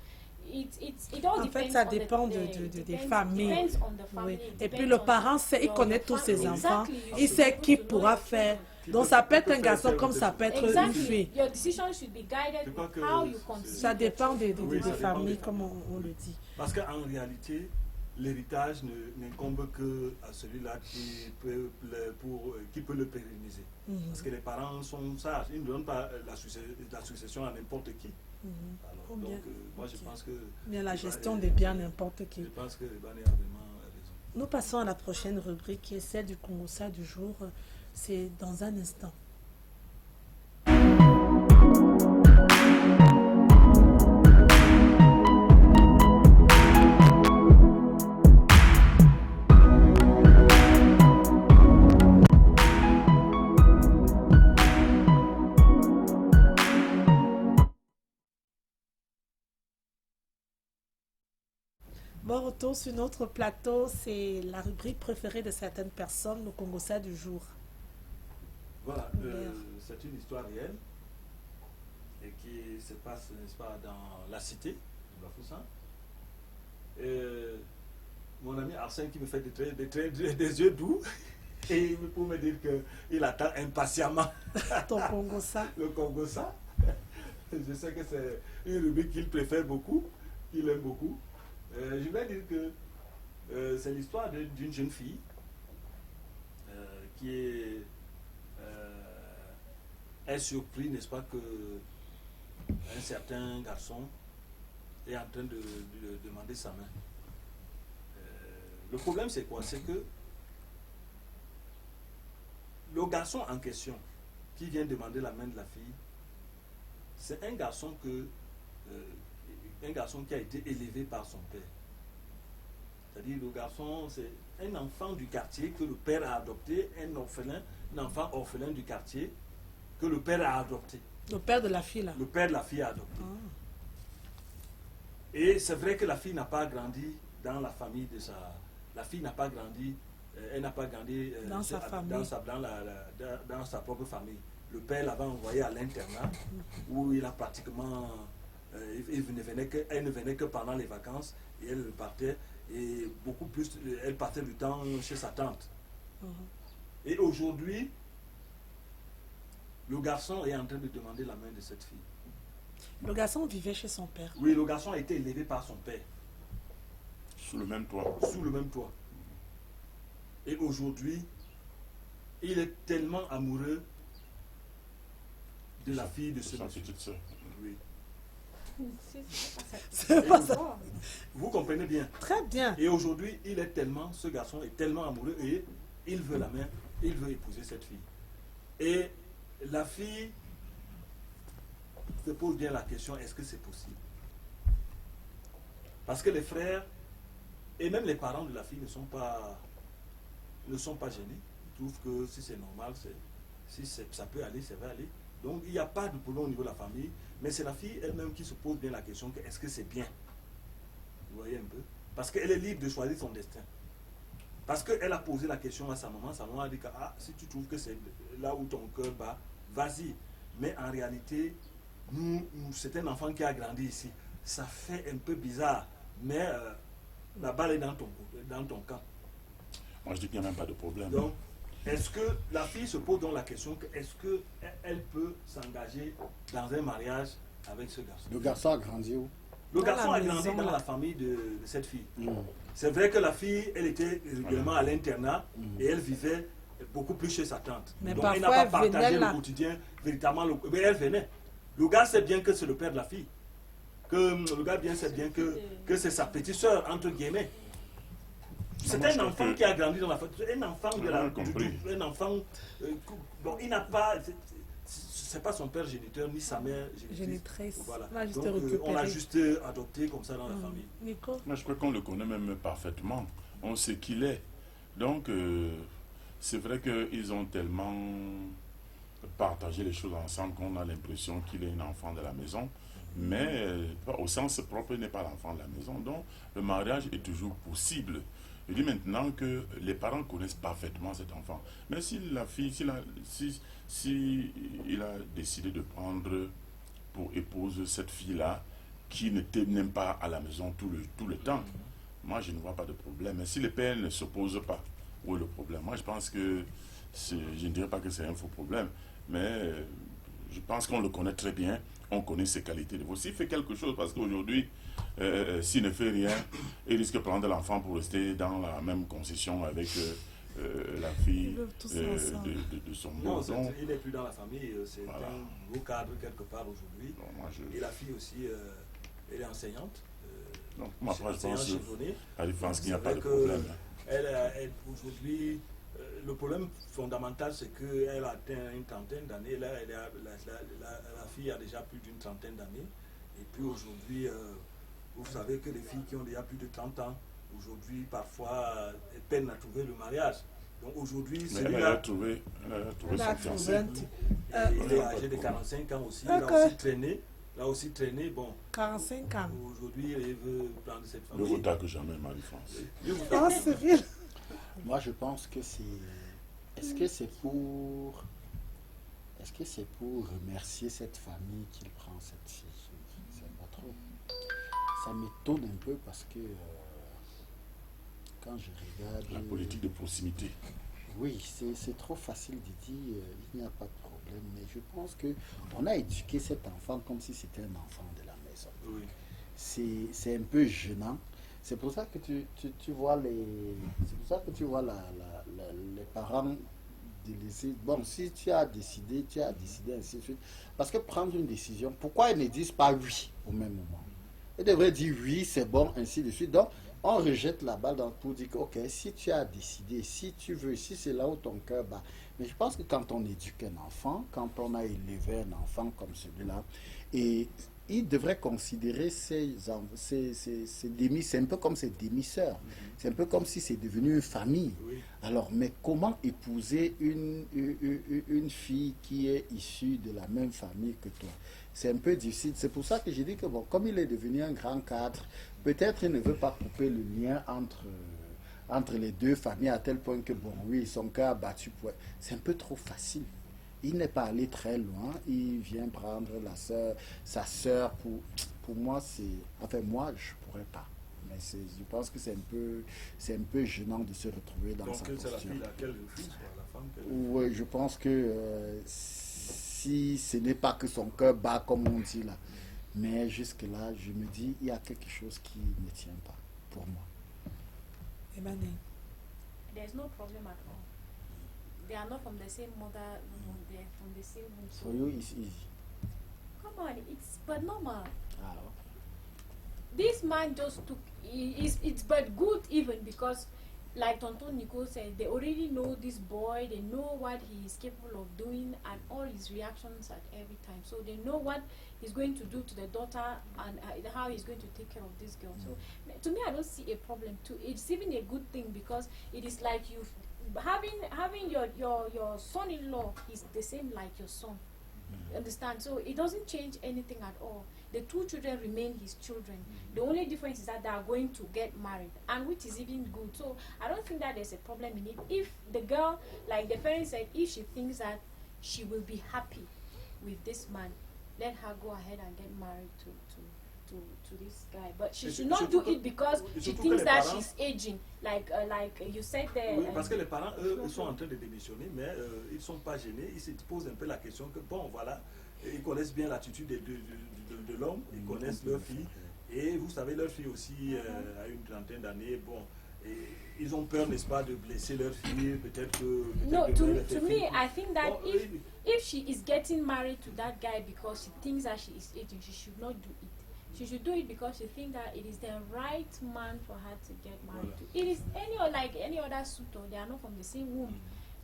it all depends. En fait, ça dépend des familles. Depends on the family. Oui. Et puis le parent sait, il connaît tous ses enfants, il sait qui pourra faire. Donc ça peut être un garçon comme ça peut être une fille. Your decision should be guided with how you consider. Ça dépend des familles, comme on le dit. Parce qu'en réalité, l'héritage n'incombe que à celui-là qui peut le pérenniser. Parce que les parents sont sages, ils ne donnent pas la succession à n'importe qui. Alors, donc, moi je pense que... Bien la gestion des biens, n'importe qui. Je pense que Bané a vraiment raison. Nous passons à la prochaine rubrique qui est celle du Congossa du jour. C'est dans un instant. Bon retour sur notre plateau, c'est la rubrique préférée de certaines personnes, le Congossa du jour. Voilà, c'est une histoire réelle et qui se passe, n'est-ce pas, dans la cité de Bafoussam. Mon ami Arsène qui me fait des yeux doux et pour me dire qu'il attend impatiemment ton Congossa. Le Congossa. Je sais que c'est une rubrique qu'il préfère beaucoup, qu'il aime beaucoup. Je vais dire que c'est l'histoire d'une jeune fille qui est surpris, n'est-ce pas, que un certain garçon est en train de demander sa main. Le problème c'est quoi? C'est que le garçon en question qui vient demander la main de la fille, c'est un garçon qui a été élevé par son père. C'est-à-dire le garçon, c'est un enfant du quartier que le père a adopté, un enfant orphelin du quartier que le père a adopté. Le père de la fille là. Le père de la fille a adopté. Et c'est vrai que la fille n'a pas grandi dans la famille de sa... La fille n'a pas grandi, elle n'a pas grandi dans sa famille. Dans sa propre famille. Le père l'avait envoyé à l'internat où il a pratiquement... elle ne venait que pendant les vacances et elle partait, et beaucoup plus, elle passait du temps chez sa tante. Et aujourd'hui, le garçon est en train de demander la main de cette fille. Le garçon vivait chez son père. Oui, le garçon a été élevé par son père. Sous le même toit. Sous le même toit. Et aujourd'hui, il est tellement amoureux de la fille de ce monsieur. Petite sœur. Oui. C'est pas ça. Vous comprenez bien. Très bien. Et aujourd'hui, ce garçon est tellement amoureux et il veut la main, il veut épouser cette fille. Et la fille se pose bien la question, est-ce que c'est possible? Parce que les frères et même les parents de la fille ne sont pas gênés. Ils trouvent que si c'est normal, si ça peut aller, ça va aller. Donc il n'y a pas de problème au niveau de la famille, mais c'est la fille elle-même qui se pose bien la question, est-ce que c'est bien? Vous voyez un peu? Parce qu'elle est libre de choisir son destin. Parce qu'elle a posé la question à sa maman a dit que si tu trouves que c'est là où ton cœur bat, vas-y. Mais en réalité, c'est un enfant qui a grandi ici. Ça fait un peu bizarre, mais la balle est dans ton camp. Moi, je dis qu'il n'y a même pas de problème. Donc, est-ce que la fille se pose donc la question que est-ce qu'elle peut s'engager dans un mariage avec ce garçon? Le garçon a grandi où? Le garçon a grandi dans la famille de cette fille. C'est vrai que la fille, elle était régulièrement à l'internat et elle vivait beaucoup plus chez sa tante. Mais donc, elle n'a parfois, pas partagé elle venait le là. quotidien véritablement. Mais elle venait. Le gars sait bien que c'est le père de la fille. Le gars sait bien que c'est sa petite soeur, entre guillemets. C'est un enfant qui a grandi dans la famille. Un enfant un enfant. Bon, il n'a pas. C'est pas son père géniteur ni sa mère génitrice. Voilà. Donc, on l'a juste adopté comme ça dans la famille. Nico? Moi, je crois qu'on le connaît même parfaitement. On sait qui il est. Donc, c'est vrai qu'ils ont tellement partagé les choses ensemble qu'on a l'impression qu'il est un enfant de la maison. Mais au sens propre, il n'est pas l'enfant de la maison. Donc, le mariage est toujours possible. Je dis maintenant que les parents connaissent parfaitement cet enfant. Mais si la fille, si il a décidé de prendre pour épouse cette fille-là, qui n'aime pas à la maison tout le temps, moi je ne vois pas de problème. Mais si le père ne s'oppose pas, où est le problème? Moi je pense que, je ne dirais pas que c'est un faux problème, mais je pense qu'on le connaît très bien, on connaît ses qualités. S'il fait quelque chose, parce qu'aujourd'hui, s'il ne fait rien, il risque de prendre l'enfant pour rester dans la même concession avec la fille de son Non, beau. il n'est plus dans la famille, c'est un beau cadre quelque part aujourd'hui. Et la fille aussi, elle est enseignante. Donc, moi, je pense qu'il n'y a pas de que problème. Elle, aujourd'hui, le problème fondamental, c'est qu'elle a atteint une trentaine d'années. Là, la fille a déjà plus d'une trentaine d'années. Et puis aujourd'hui, vous savez que les filles qui ont déjà plus de 30 ans, aujourd'hui, parfois, elles peinent à trouver le mariage. Donc aujourd'hui, elle a trouvé son fiancé. Il est âgé de 45 ans aussi. Il a aussi traîné. Bon, 45 ans. Aujourd'hui, il veut prendre cette Ne famille. vous taque jamais, Marie-France. Oh, sérieux? Moi, je pense que c'est... Est-ce que c'est pour remercier cette famille qu'il prend cette fille? Je ne sais pas trop. Ça m'étonne un peu parce que quand je regarde... La politique de proximité. Oui, c'est trop facile de dire il n'y a pas de problème, mais je pense qu'on a éduqué cet enfant comme si c'était un enfant de la maison. Oui. C'est un peu gênant. C'est pour ça que tu vois les parents de laisser. Bon, si tu as décidé ainsi de suite. Parce que prendre une décision, pourquoi ils ne disent pas oui au même moment? Ils devraient dire oui, c'est bon, ainsi de suite. Donc, on rejette la balle pour dire que, ok, si tu as décidé, si tu veux, si c'est là où ton cœur bat. Mais je pense que quand on éduque un enfant, quand on a élevé un enfant comme celui-là, et il devrait considérer ses demi, c'est un peu comme ses demi-sœurs. C'est un peu comme si c'est devenu une famille. Oui. Alors, mais comment épouser une fille qui est issue de la même famille que toi? C'est un peu difficile. C'est pour ça que j'ai dit que, bon, comme il est devenu un grand cadre, peut-être il ne veut pas couper le lien entre les deux familles à tel point que, bon, oui, son cœur a battu. C'est un peu trop facile. Il n'est pas allé très loin. Il vient prendre sa sœur pour moi, c'est... Enfin, moi, je ne pourrais pas. Mais je pense que c'est un peu gênant de se retrouver dans sa posture. Donc, c'est la fille laquelle refuse, la femme qu'elle... Oui, je pense que si ce n'est pas que son cœur bat, comme on dit là, mais jusque-là, je me dis, il y a quelque chose qui ne tient pas pour moi. Emmanuel. There's no problem at all. They are not from the same mother, they're from the same womb. For you, it's easy. Come on, it's but normal. Ah, okay. This man just took. It's but good even because, like Tonton Nico said, they already know this boy. They know what he is capable of doing and all his reactions at every time. So they know what he's going to do to the daughter and how he's going to take care of this girl. So to me, I don't see a problem too. It's even a good thing because it is like you having your son-in-law is the same like your son. Understand? So it doesn't change anything at all. The two children remain his children. The only difference is that they are going to get married, and which is even good. So I don't think that there's a problem in it. If the girl, like the parents said, if she thinks that she will be happy with this man, let her go ahead and get married to this guy. But she should not do it because she thinks that she's aging. Like you said there. Oui, parce que les parents, eux, ils sont en train de démissionner, mais ils ne sont pas gênés. Ils se posent un peu la question que, bon, voilà, ils connaissent bien l'attitude de l'homme, ils connaissent leur fille. Et vous savez, leur fille aussi a une trentaine d'années. Bon, et ils ont peur, n'est-ce pas, de blesser leur fille. Peut-être que. No, to me, I think that if she is getting married to that guy because she thinks that she is aging, she should not do it. She should do it because she thinks that it is the right man for her to get married to. It is any other suitor. They are not from the same womb.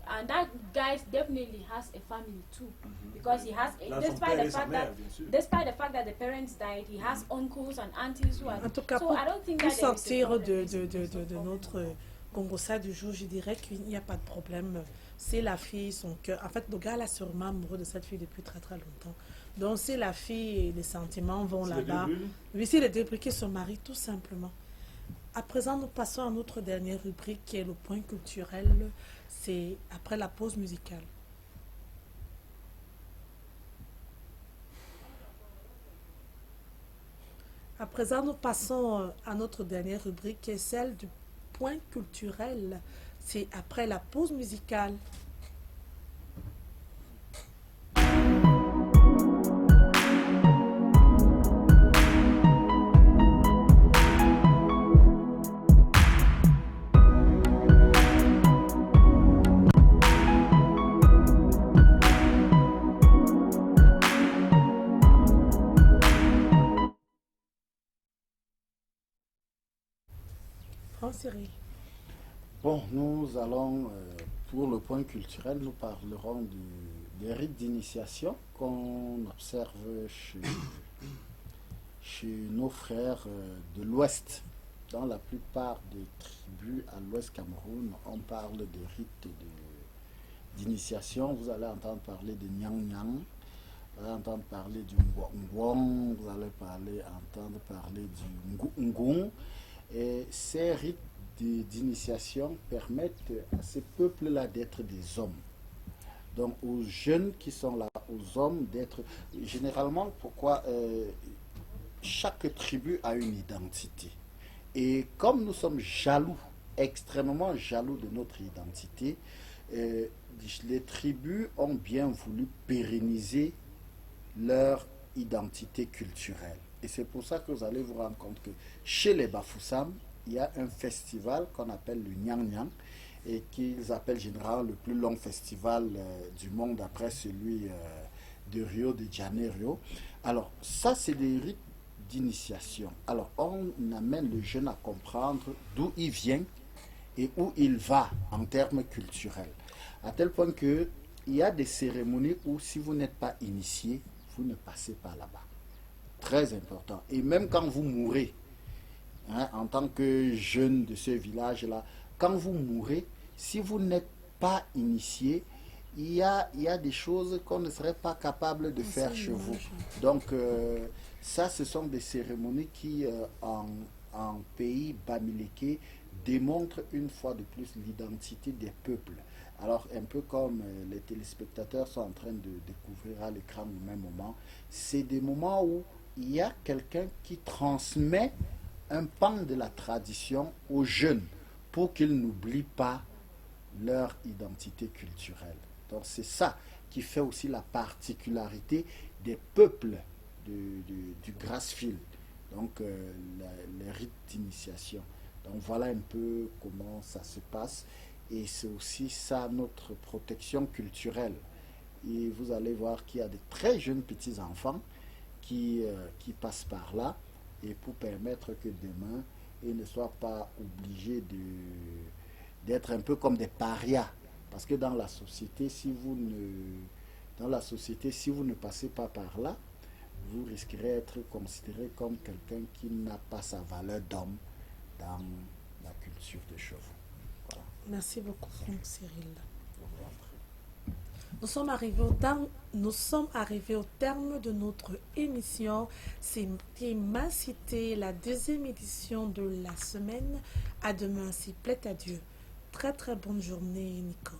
And that guy definitely has a family too, because he has, despite the fact that the parents died, he has uncles and aunties who are. En tout cas, so I don't think pour that there is a sortir problem. de notre Congossa du jour, je dirais qu'il n'y a pas de problème. C'est la fille, son cœur. En fait, le gars est sûrement amoureux de cette fille depuis très très longtemps. Donc, c'est la fille et les sentiments vont là-bas. Oui, c'est le débriquer son mari, tout simplement. À présent, nous passons à notre dernière rubrique qui est le point culturel. C'est après la pause musicale. À présent, nous passons à notre dernière rubrique qui est celle du point culturel. C'est après la pause musicale. Cyril. Bon, nous allons, pour le point culturel, nous parlerons des rites d'initiation qu'on observe chez nos frères de l'Ouest. Dans la plupart des tribus à l'Ouest Cameroun, on parle des rites d'initiation. Vous allez entendre parler de Nyang Nyang, vous allez entendre parler du Ngwong, vous allez entendre parler du Ngung. Et ces rites d'initiation permettent à ces peuples-là d'être des hommes. Donc aux jeunes qui sont là, aux hommes d'être... Généralement, pourquoi chaque tribu a une identité. Et comme nous sommes jaloux, extrêmement jaloux de notre identité, les tribus ont bien voulu pérenniser leur identité culturelle. Et c'est pour ça que vous allez vous rendre compte que chez les Bafoussam, il y a un festival qu'on appelle le Nyang Nyang et qu'ils appellent généralement le plus long festival du monde après celui de Rio de Janeiro. Alors ça, c'est des rites d'initiation. Alors on amène le jeune à comprendre d'où il vient et où il va en termes culturels. À tel point qu'il y a des cérémonies où si vous n'êtes pas initié, vous ne passez pas là-bas. Très important. Et même quand vous mourrez, en tant que jeune de ce village-là, quand vous mourrez, si vous n'êtes pas initié, il y a des choses qu'on ne serait pas capable de faire chez vous. Donc, ça, ce sont des cérémonies qui, en pays bamileke, démontrent une fois de plus l'identité des peuples. Alors, un peu comme les téléspectateurs sont en train de découvrir à l'écran au même moment, c'est des moments où il y a quelqu'un qui transmet un pan de la tradition aux jeunes pour qu'ils n'oublient pas leur identité culturelle. Donc c'est ça qui fait aussi la particularité des peuples du Grassfield, donc les rites d'initiation. Donc voilà un peu comment ça se passe et c'est aussi ça notre protection culturelle. Et vous allez voir qu'il y a de très jeunes petits-enfants qui passent par là et pour permettre que demain, ils ne soient pas obligés d'être un peu comme des parias. Parce que dans la société, si vous ne passez pas par là, vous risquerez d'être considéré comme quelqu'un qui n'a pas sa valeur d'homme dans la culture des chevaux. Voilà. Merci beaucoup, Franck Cyril. Nous sommes arrivés au terme de notre émission. C'était Ma Cité, la deuxième édition de la semaine. À demain, s'il plaît à Dieu. Très très bonne journée, Nico.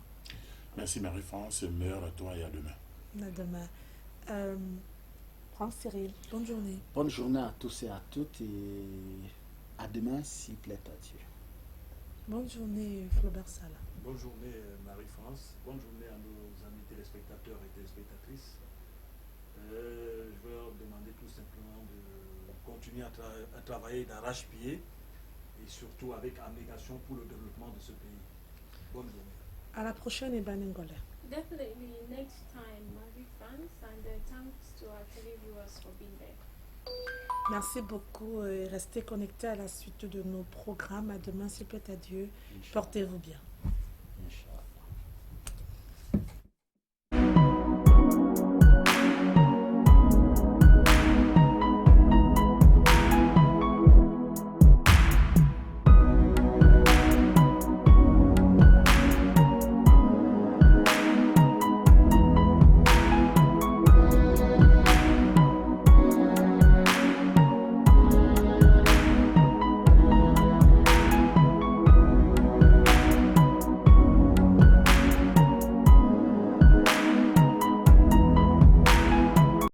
Merci Marie-France, meilleur à toi et à demain. À demain. Franck Cyril, bonne journée. Bonne journée à tous et à toutes et à demain s'il plaît à Dieu. Bonne journée, Flaubert Sala. Bonne journée Marie-France, bonne journée à nos amis téléspectateurs et téléspectatrices. Je vais leur demander tout simplement de continuer à travailler d'arrache-pied et surtout avec abnégation pour le développement de ce pays. Bonne journée. À la prochaine, Eban Ngolé. Definitely next time, Marie-France, and thanks to our televiewers for being there. Merci beaucoup et restez connectés à la suite de nos programmes. À demain, s'il plaît à Dieu. Portez-vous bien.